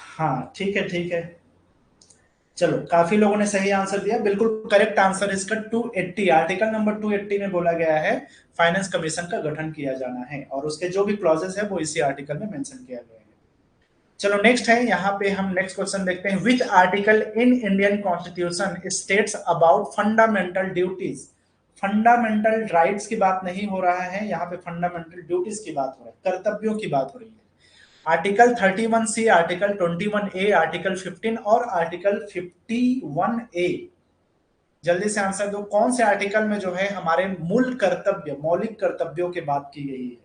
हाँ, ठीक है, ठीक है। चलो, काफी लोगों ने सही आंसर दिया, बिल्कुल करेक्ट आंसर इसका 280, आर्टिकल नंबर 280 में बोला गया है फाइनेंस कमीशन का गठन किया जाना है, और उसके जो भी क्लॉजेस है वो इसी आर्टिकल में मेंशन किया गया है। चलो, नेक्स्ट है, यहाँ पे हम नेक्स्ट क्वेश्चन देखते हैं। Which article in Indian constitution states about fundamental duties. Fundamental rights की बात नहीं हो रहा है यहाँ पे, फंडामेंटल ड्यूटीज की बात हो रही है, कर्तव्यों की बात हो रही है। आर्टिकल 31 सी, आर्टिकल 21 ए, आर्टिकल 15 और आर्टिकल 51 ए। जल्दी से आंसर दो, कौन से आर्टिकल में जो है हमारे मूल कर्तव्य, मौलिक कर्तव्यों की बात की गई है?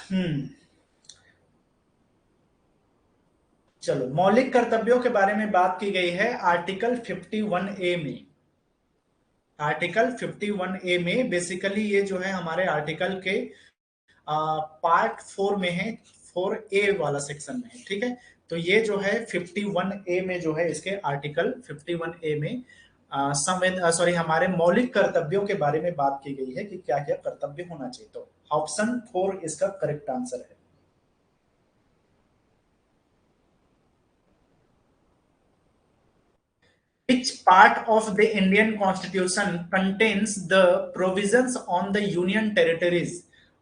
हम्म चलो, मौलिक कर्तव्यों के बारे में बात की गई है आर्टिकल 51A में। आर्टिकल 51A में बेसिकली ये जो है हमारे आर्टिकल के पार्ट 4 में है, 4A वाला सेक्शन में है, ठीक है। तो ये जो है 51A में जो है, इसके आर्टिकल 51A में सॉरी हमारे मौलिक कर्तव्यों के बारे में बात की गई है कि क्या क्या कर्तव्य होना चाहिए। तो ऑप्शन 4 इसका करेक्ट आंसर है। Which part of the Indian Constitution contains the provisions on the Union Territories?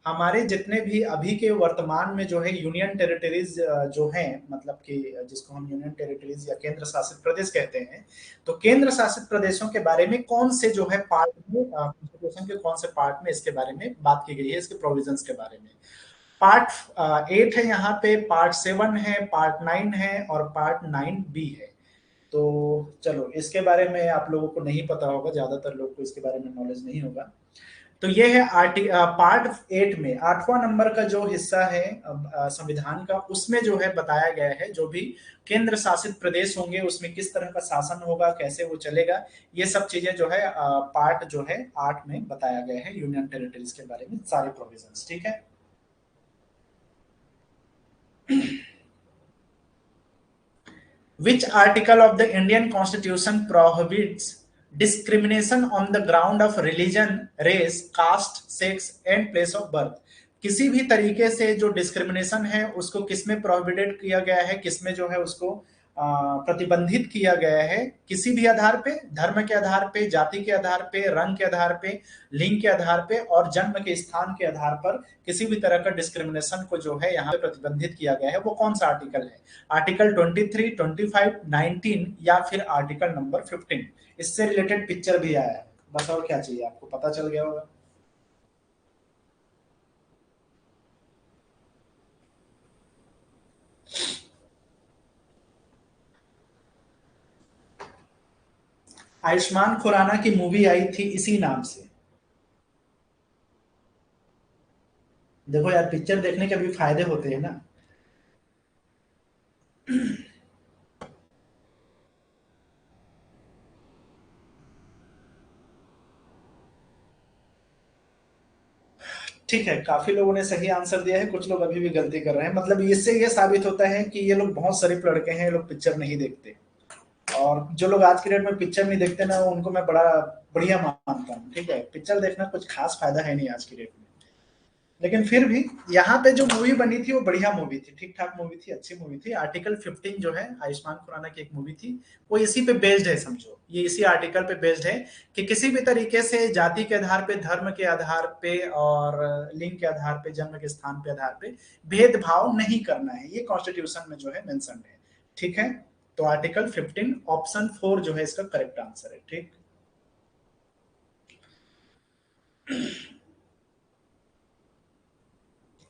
हमारे जितने भी अभी के वर्तमान में जो है यूनियन टेरिटरीज जो हैं, मतलब कि जिसको हम यूनियन टेरिटरीज या केंद्र शासित प्रदेश कहते हैं, तो केंद्र शासित प्रदेशों के बारे में कौन से जो है पार्ट में, कॉन्स्टिट्यूशन के कौन से पार्ट में इसके बारे में बात की गई है, इसके प्रोविजंस के बारे में? पार्ट 8 है यहाँ पे, पार्ट 7 है, पार्ट 9 है और पार्ट 9B है। तो चलो, इसके बारे में आप लोगों को नहीं पता होगा, ज्यादातर लोग को इसके बारे में नॉलेज नहीं होगा। तो ये है पार्ट 8 में 8वां नंबर का जो हिस्सा है संविधान का, उसमें जो है बताया गया है जो भी केंद्र शासित प्रदेश होंगे उसमें किस तरह का शासन होगा, कैसे वो चलेगा, ये सब चीजें जो है पार्ट जो है 8 में बताया गया है यूनियन टेरिटरीज के बारे में सारे प्रोविजंस, ठीक है। Which article of the Indian Constitution prohibits discrimination on the ground of religion, race, caste, sex and place of birth? किसी भी तरीके से जो डिस्क्रिमिनेशन है उसको किसमें प्रोहिबिटेड किया गया है, किसमें जो है उसको प्रतिबंधित किया गया है? किसी भी आधार पे, धर्म के आधार पे, जाति के आधार पे, रंग के आधार पे, लिंग के आधार पे और जन्म के स्थान के आधार पर किसी भी तरह का डिस्क्रिमिनेशन को जो है यहाँ पे प्रतिबंधित किया गया है। वो कौन सा आर्टिकल है? आर्टिकल 23, 25, 19 या फिर आर्टिकल नंबर 15? इससे रिलेटेड पिक्चर भी आया है, बस और क्या चाहिए आपको, पता चल गया होगा। आयुष्मान खुराना की मूवी आई थी इसी नाम से। देखो यार, पिक्चर देखने के भी फायदे होते हैं ना। ठीक है, काफी लोगों ने सही आंसर दिया है, कुछ लोग अभी भी गलती कर रहे हैं। मतलब इससे ये साबित होता है कि ये लोग बहुत शरीफ लड़के हैं, ये लोग पिक्चर नहीं देखते। और जो लोग आज की डेट में पिक्चर नहीं देखते ना, उनको मैं बड़ा बढ़िया मानता हूँ। ठीक है, पिक्चर देखना कुछ खास फायदा है नहीं आज की डेट में, लेकिन फिर भी यहाँ पे जो मूवी बनी थी वो बढ़िया मूवी थी, ठीक ठाक मूवी थी, अच्छी मूवी थी। आर्टिकल 15 जो है आयुष्मान खुराना की एक मूवी थी, वो इसी पे बेस्ड है, समझो ये इसी आर्टिकल पे बेस्ड है कि किसी भी तरीके से जाति के आधार पे, धर्म के आधार पे और लिंग के आधार पे, जन्म के स्थान पे आधार पे भेदभाव नहीं करना है, ये कॉन्स्टिट्यूशन में जो है मेंशन है। ठीक है, तो आर्टिकल 15 ऑप्शन 4 जो है इसका करेक्ट आंसर है। ठीक,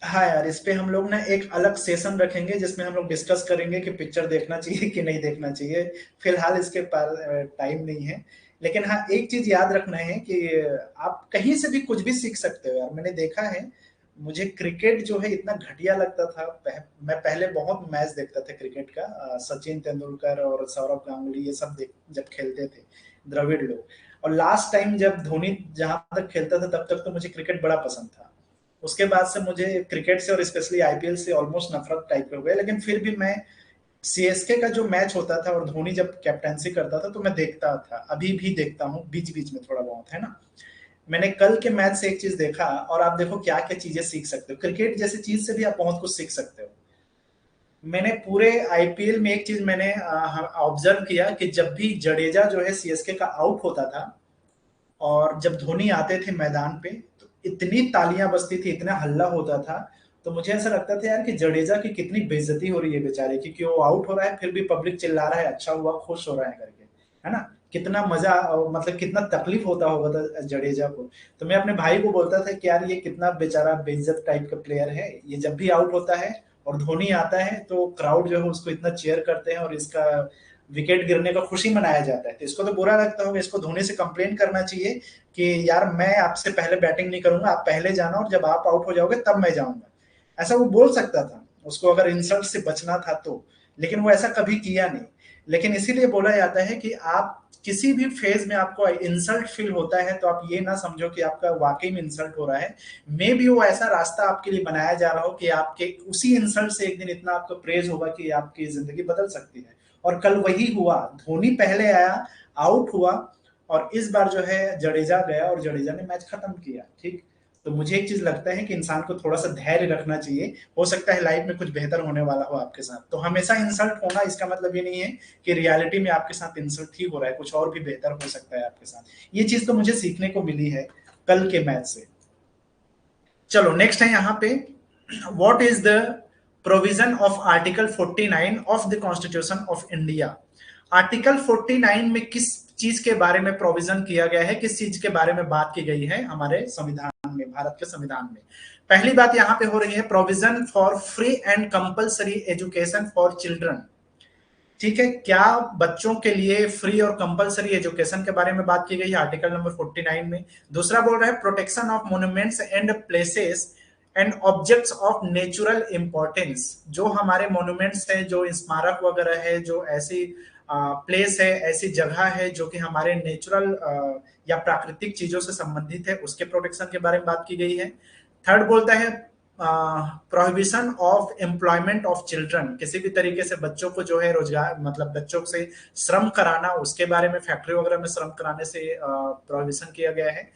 हाँ यार, इस पे हम लोग ना एक अलग सेशन रखेंगे जिसमें हम लोग डिस्कस करेंगे कि पिक्चर देखना चाहिए कि नहीं देखना चाहिए। फिलहाल इसके पास टाइम नहीं है। लेकिन हाँ, एक चीज याद रखना है कि आप कहीं से भी कुछ भी सीख सकते हो यार। मैंने देखा है, मुझे क्रिकेट जो है इतना घटिया लगता था। मैं पहले बहुत मैच देखता था क्रिकेट का, सचिन तेंदुलकर और सौरभ गांगुली ये सब जब खेलते थे, द्रविड़ लोग। और लास्ट टाइम जब धोनी जहां तक खेलता था तब तक तो मुझे क्रिकेट बड़ा पसंद था। उसके बाद से मुझे क्रिकेट से और स्पेशली आईपीएल से ऑलमोस्ट नफरत टाइप हो गया। लेकिन फिर भी मैं सीएसके का जो मैच होता था और धोनी जब कैप्टनसी करता था तो मैं देखता था, अभी भी देखता हूँ बीच बीच में थोड़ा बहुत, है ना। मैंने कल के मैच से एक चीज देखा, और आप देखो क्या क्या चीजें सीख सकते हो, क्रिकेट जैसी चीज से भी आप बहुत कुछ सीख सकते हो। मैंने पूरे आईपीएल में एक चीज मैंने ऑब्जर्व किया कि जब भी जडेजा जो है सीएसके का आउट होता था और जब धोनी आते थे मैदान पे, तो इतनी तालियां बजती थी, इतना हल्ला होता था, तो मुझे ऐसा लगता था यार कि जडेजा की कितनी बेइज्जती हो रही है बेचारे की, कि वो आउट हो रहा है फिर भी पब्लिक चिल्ला रहा है अच्छा हुआ, खुश हो रहा है करके, है ना। कितना मजा और मतलब कितना तकलीफ होता होगा था जडेजा को। तो मैं अपने भाई को बोलता था कि यार ये कितना बेचारा बेइज्जत टाइप का प्लेयर है, ये जब भी आउट होता है और धोनी आता है तो क्राउड जो है उसको इतना चीयर करते हैं और इसका विकेट गिरने का खुशी मनाया जाता है। तो इसको तो बुरा लगता होगा, इसको धोनी से कंप्लेन करना चाहिए कि यार मैं आपसे पहले बैटिंग नहीं करूंगा, आप पहले जाना और जब आप आउट हो जाओगे तब मैं जाऊंगा। ऐसा वो बोल सकता था उसको, अगर इंसल्ट से बचना था तो। लेकिन वो ऐसा कभी किया नहीं। लेकिन इसीलिए बोला जाता है कि आप किसी भी फेज में आपको इंसल्ट फील होता है तो आप ये ना समझो कि आपका वाकई में इंसल्ट हो रहा है। मे बी वो ऐसा रास्ता आपके लिए बनाया जा रहा हो कि आपके उसी इंसल्ट से एक दिन इतना आपका प्रेज होगा कि आपकी जिंदगी बदल सकती है। और कल वही हुआ, धोनी पहले आया, आउट हुआ, और इस बार जो है जडेजा गया और जडेजा ने मैच खत्म किया, ठीक। तो मुझे एक चीज लगता है कि इंसान को थोड़ा सा धैर्य रखना चाहिए, हो सकता है लाइफ में कुछ बेहतर होने वाला हो आपके साथ। तो हमेशा इंसल्ट होना इसका मतलब ये नहीं है कि रियलिटी में आपके साथ इंसल्ट ही हो रहा है, कुछ और भी बेहतर हो सकता है आपके साथ। ये चीज तो मुझे सीखने को मिली है कल के मैच से। चलो नेक्स्ट है यहाँ पे, what is the provision of article 49 of the constitution of India. Article 49 में किस चीज के बारे में प्रोविजन किया गया है, किस चीज के बारे में बात की गई है हमारे संविधान में, भारत के संविधान में। पहली बात यहाँ पे हो रही है, provision for free and compulsory education for children. ठीक है, क्या बच्चों के लिए फ्री और कंपलसरी एजुकेशन के बारे में बात की गई है आर्टिकल नंबर 49 में। दूसरा बोल रहा है protection of monuments and places and objects of natural importance. जो हमारे मोन्यूमेंट्स है, जो स्मारक वगैरह है, जो ऐसी प्लेस है, ऐसी जगह है जो कि हमारे नेचुरल या प्राकृतिक चीजों से संबंधित है, उसके प्रोटेक्शन के बारे में बात की गई है। थर्ड बोलता है prohibition of employment of children, किसी भी तरीके से बच्चों को जो है रोजगार, मतलब बच्चों से श्रम कराना, उसके बारे में फैक्ट्री वगैरह में श्रम कराने से प्रोहिबिशन किया गया है।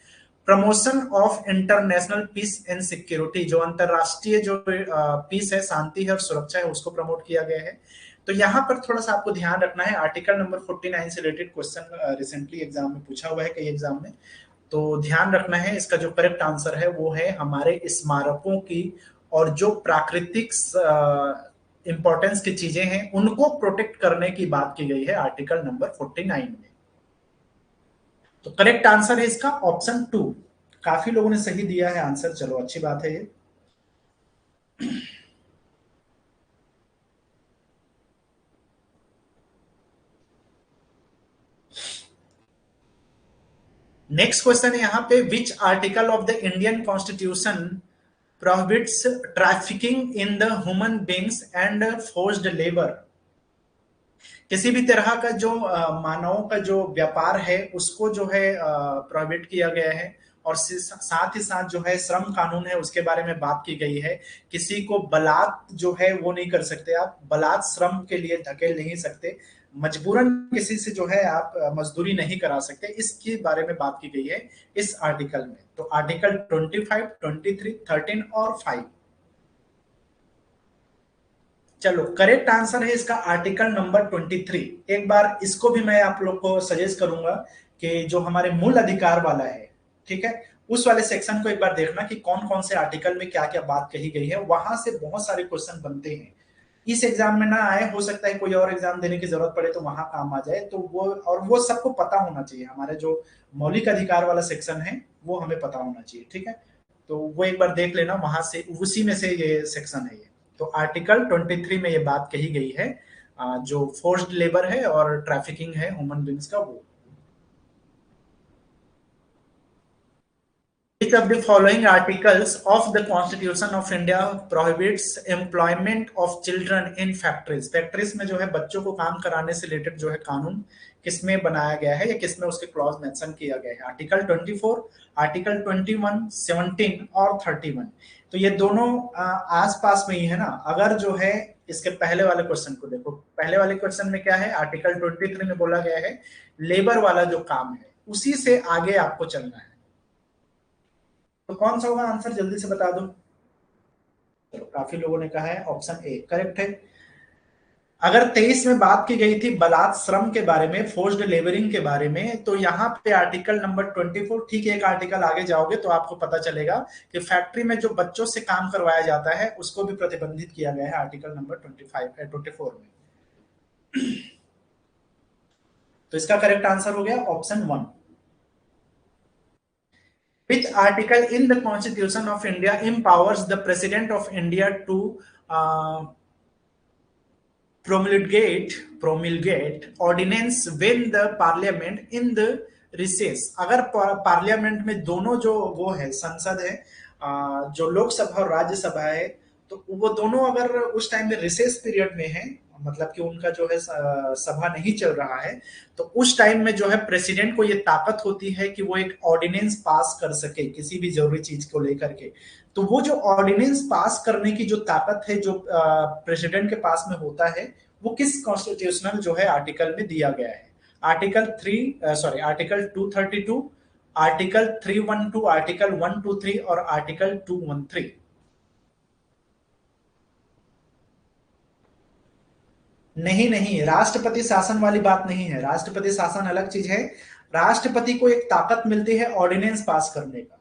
Promotion of international peace and security, जो अंतरराष्ट्रीय जो पीस है, शांति है और सुरक्षा है, उसको प्रमोट किया गया है। तो यहाँ पर थोड़ा सा आपको ध्यान रखना है, आर्टिकल नंबर 49 से रिलेटेड क्वेश्चन रिसेंटली एग्जाम में पूछा हुआ है कई एग्जाम में। तो ध्यान रखना है, इसका जो करेक्ट आंसर है वो है हमारे स्मारकों की और जो प्राकृतिक इंपॉर्टेंस की चीजें हैं उनको प्रोटेक्ट करने की बात की गई है आर्टिकल नंबर 49 में। तो करेक्ट आंसर है इसका ऑप्शन 2। काफी लोगों ने सही दिया है आंसर, चलो अच्छी बात है ये। नेक्स्ट क्वेश्चन है यहाँ पे, which article of the Indian constitution prohibits trafficking in the human beings and forced labour. किसी भी तरह का जो मानवों का जो व्यापार है उसको जो है प्रोहिबिट किया गया है। और साथ ही साथ जो है श्रम कानून है उसके बारे में बात की गई है। किसी को बलात् जो है वो नहीं कर सकते, आप बलात् श्रम के लिए धकेल नहीं सकते, मजबूरन किसी से जो है आप मजदूरी नहीं करा सकते, इसके बारे में बात की गई है इस आर्टिकल में। तो आर्टिकल 25, 23, 13 और 5। चलो करेक्ट आंसर है इसका आर्टिकल नंबर 23। एक बार इसको भी मैं आप लोग को सजेस्ट करूंगा कि जो हमारे मूल अधिकार वाला है, ठीक है, उस वाले सेक्शन को एक बार देखना कि कौन कौन से आर्टिकल में क्या क्या बात कही गई है, वहां से बहुत सारे क्वेश्चन बनते हैं। इस एग्जाम में ना आए, हो सकता है कोई और एग्जाम देने की जरूरत पड़े तो वहां काम आ जाए, तो वो और वो सबको पता होना चाहिए, हमारे जो मौलिक अधिकार वाला सेक्शन है वो हमें पता होना चाहिए, ठीक है। तो वो एक बार देख लेना, वहां से उसी में से ये सेक्शन है ये। तो आर्टिकल 23 में ये बात कही गई है, जो फोर्स्ड लेबर है और ट्रैफिकिंग है ह्यूमन बींग्स का वो। Which of the following articles of the Constitution of India prohibits employment of children in factories? Factories में जो है बच्चों को काम कराने से रिलेटेड जो है कानून किसमें बनाया गया है या किसमें उसके क्लॉज मेंशन किया गया है? आर्टिकल 24, आर्टिकल 21, 17 और 31। तो ये दोनों आसपास में ही है ना। अगर जो है इसके पहले वाले क्वेश्चन को देखो, पहले वाले क्वेश्चन में क्या है, आर्टिकल 23 में बोला गया है लेबर वाला जो काम है उसी से आगे आपको चलना है। तो कौन सा होगा आंसर, जल्दी से बता दो। तो काफी लोगों ने कहा है ऑप्शन ए करेक्ट है। अगर 23 में बात की गई थी बलात् श्रम के बारे में, फोर्स्ड लेबरिंग के बारे में, तो यहाँ पे आर्टिकल नंबर 24, ठीक है, एक आर्टिकल आगे जाओगे तो आपको पता चलेगा कि फैक्ट्री में जो बच्चों से काम करवाया जाता है उसको भी प्रतिबंधित किया गया है आर्टिकल नंबर 24 में। तो इसका करेक्ट आंसर हो गया option 1। Which article in the Constitution of India empowers the President of India to promulgate ordinance when the Parliament in the recess? अगर पार्लियामेंट में दोनों जो वो है, संसद है, जो लोकसभा और राज्यसभा है, तो वो दोनों अगर उस टाइम में रिसेस पीरियड में है, मतलब कि उनका जो है सभा नहीं चल रहा है, तो उस टाइम में जो है प्रेसिडेंट को ये ताकत होती है कि वो एक ऑर्डिनेंस पास कर सके किसी भी जरूरी चीज को लेकर के। तो वो जो ऑर्डिनेंस पास करने की जो ताकत है जो प्रेसिडेंट के पास में होता है, वो किस कॉन्स्टिट्यूशनल जो है आर्टिकल में दिया गया है? आर्टिकल 232, आर्टिकल 312, आर्टिकल 123 और आर्टिकल 213। नहीं नहीं, राष्ट्रपति शासन वाली बात नहीं है, राष्ट्रपति शासन अलग चीज है। राष्ट्रपति को एक ताकत मिलती है ऑर्डिनेंस पास करने का।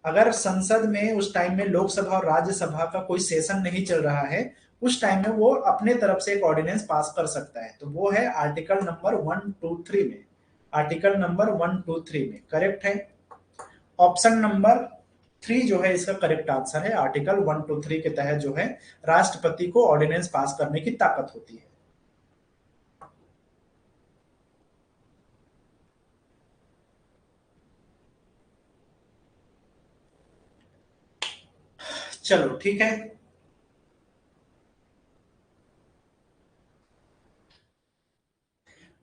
अगर संसद में उस टाइम में लोकसभा और राज्यसभा का कोई सेशन नहीं चल रहा है, उस टाइम में वो अपने तरफ से एक ऑर्डिनेंस पास कर सकता है, तो वो है आर्टिकल नंबर 123 में। आर्टिकल नंबर 123 में करेक्ट है। ऑप्शन नंबर 3 जो है इसका करेक्ट आंसर है। आर्टिकल 123 के तहत जो है राष्ट्रपति को ऑर्डिनेंस पास करने की ताकत होती है। चलो ठीक है।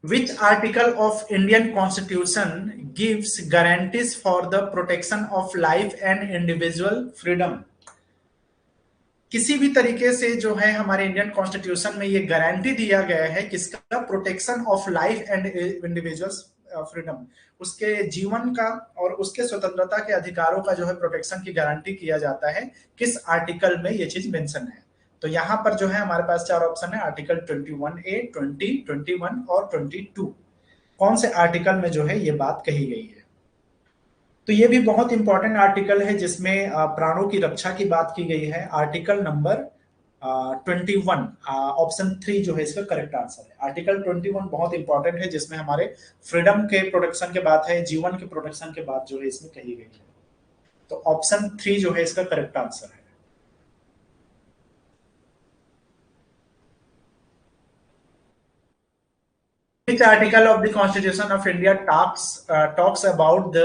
Which article of Indian Constitution gives guarantees for the protection of life and individual freedom? किसी भी तरीके से जो है हमारे इंडियन कॉन्स्टिट्यूशन में ये गारंटी दिया गया है किसका? Protection of life and individuals freedom, उसके जीवन का और उसके स्वतंत्रता के अधिकारों का जो है प्रोटेक्शन की गारंटी किया जाता है। किस आर्टिकल में ये चीज मेंशन है? तो यहाँ पर जो है हमारे पास 4 ऑप्शन है, आर्टिकल 21A, 20, 21 और 22। कौन से आर्टिकल में जो है ये बात कही गई है? तो ये भी बहुत इंपॉर्टेंट आर्टिकल है जिसमें प्राणों की रक्षा की बात की गई है। आर्टिकल नंबर 21, ऑप्शन 3 जो है इसका करेक्ट आंसर है। आर्टिकल 21 बहुत इंपॉर्टेंट है जिसमें हमारे फ्रीडम के प्रोटेक्शन के बात है, जीवन के प्रोटेक्शन के बात जो है इसमें कही गई है। तो ऑप्शन 3 जो है इसका करेक्ट आंसर है। Which article of the Constitution of India talks about the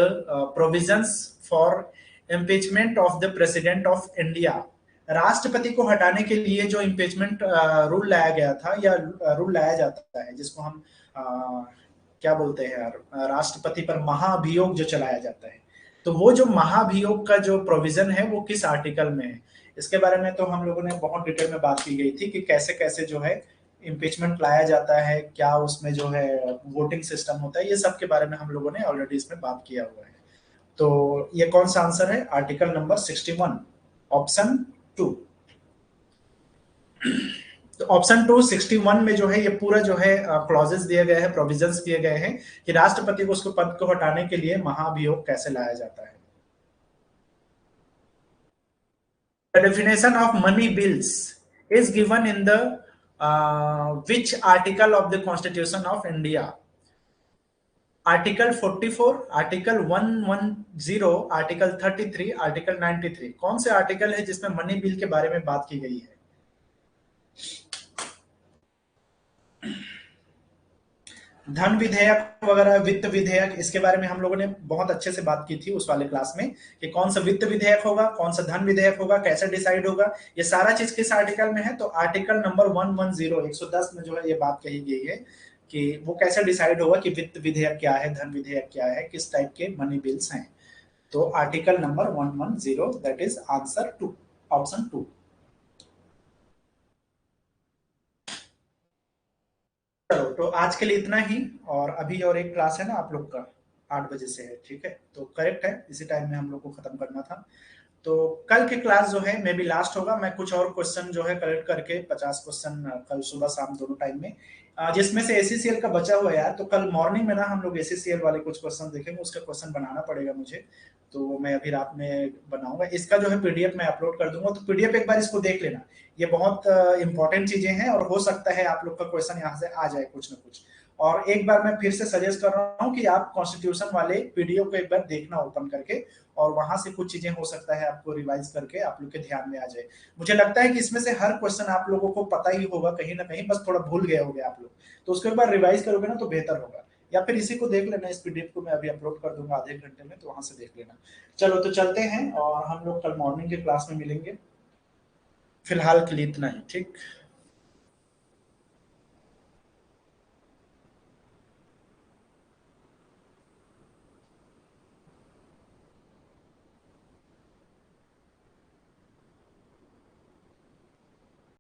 provisions for impeachment of the President of India? राष्ट्रपति को हटाने के लिए जो इम्पीचमेंट रूल लाया गया था या रूल लाया जाता है, जिसको हम क्या बोलते हैं यार, राष्ट्रपति पर महाभियोग जो चलाया जाता है, तो वो जो महाभियोग का जो प्रोविजन है वो किस आर्टिकल में है? इसके बारे में तो हम लोगों ने बहुत डिटेल में बात की गई थी कि कैसे कैसे जो है इम्पीचमेंट लाया जाता है, क्या उसमें जो है वोटिंग सिस्टम होता है, ये सब के बारे में हम लोगों ने ऑलरेडी इसमें बात किया हुआ है। तो ये कौन सा आंसर है? Article number 61, option 2। तो ऑप्शन 2 61 में जो है ये पूरा जो है क्लॉजेस दिए गए हैं, प्रोविजंस दिए गए हैं कि राष्ट्रपति को उसको पद को हटाने के लिए महाभियोग कैसे लाया जाता है। The definition of money bills is given in the which article of the Constitution of India? Article 44, article 110, article 33, article 93। कौन से आर्टिकल है जिसमें मनी बिल के बारे में बात की गई है? धन विधेयक वगैरह, वित्त विधेयक, इसके बारे में हम लोगों ने बहुत अच्छे से बात की थी उस वाले क्लास में कि कौन सा वित्त विधेयक होगा, कौन सा धन विधेयक होगा, कैसे डिसाइड होगा, ये सारा चीज किस आर्टिकल में है? तो आर्टिकल नंबर 110, 110 में जो है ये बात कही गई है कि वो कैसे डिसाइड होगा कि वित्त विधेयक क्या है, धन विधेयक क्या है, किस टाइप के मनी बिल्स हैं। तो article number 110, that is answer 2, option 2। चलो तो आज के लिए इतना ही, और अभी और एक क्लास है ना आप लोग का, 8 बजे से है, ठीक है? तो करेक्ट है, इसी टाइम में हम लोग को खत्म करना था। तो कल के क्लास जो है मे बी लास्ट होगा, मैं कुछ और क्वेश्चन जो है कलेक्ट करके 50 क्वेश्चन कल सुबह शाम दोनों टाइम में, जिसमें से एसीसीएल का बचा हुआ है यार, तो कल मॉर्निंग में ना हम लोग एसीसीएल वाले कुछ क्वेश्चन देखेंगे, उसका क्वेश्चन बनाना पड़ेगा मुझे, तो वो मैं अभी रात में बनाऊंगा। इसका जो है पीडीएफ मैं अपलोड कर दूंगा, तो पीडीएफ एक बार इसको देख लेना, ये बहुत इंपॉर्टेंट चीजें हैं और हो सकता है आप लोग का क्वेश्चन यहाँ से आ जाए कुछ ना कुछ। और एक बार मैं फिर से सजेस्ट कर रहा हूँ कि आप कॉन्स्टिट्यूशन वाले वीडियो को एक बार देखना ओपन करके, और वहां से कुछ चीजें हो सकता है आपको रिवाइज करके आप लोग के ध्यान में आ जाए। मुझे लगता है कि इसमें से हर क्वेश्चन आप लोगों को पता ही होगा कहीं ना कहीं, बस थोड़ा भूल गए होंगे आप लोग, तो उसको एक बार रिवाइज करोगे ना तो बेहतर होगा, या फिर इसी को देख लेना, इस पीडीएफ को मैं अभी अपलोड कर दूंगा आधे घंटे में, तो वहां से देख लेना। चलो तो चलते हैं और हम लोग कल मॉर्निंग के क्लास में मिलेंगे, फिलहाल के लिए इतना ही, ठीक।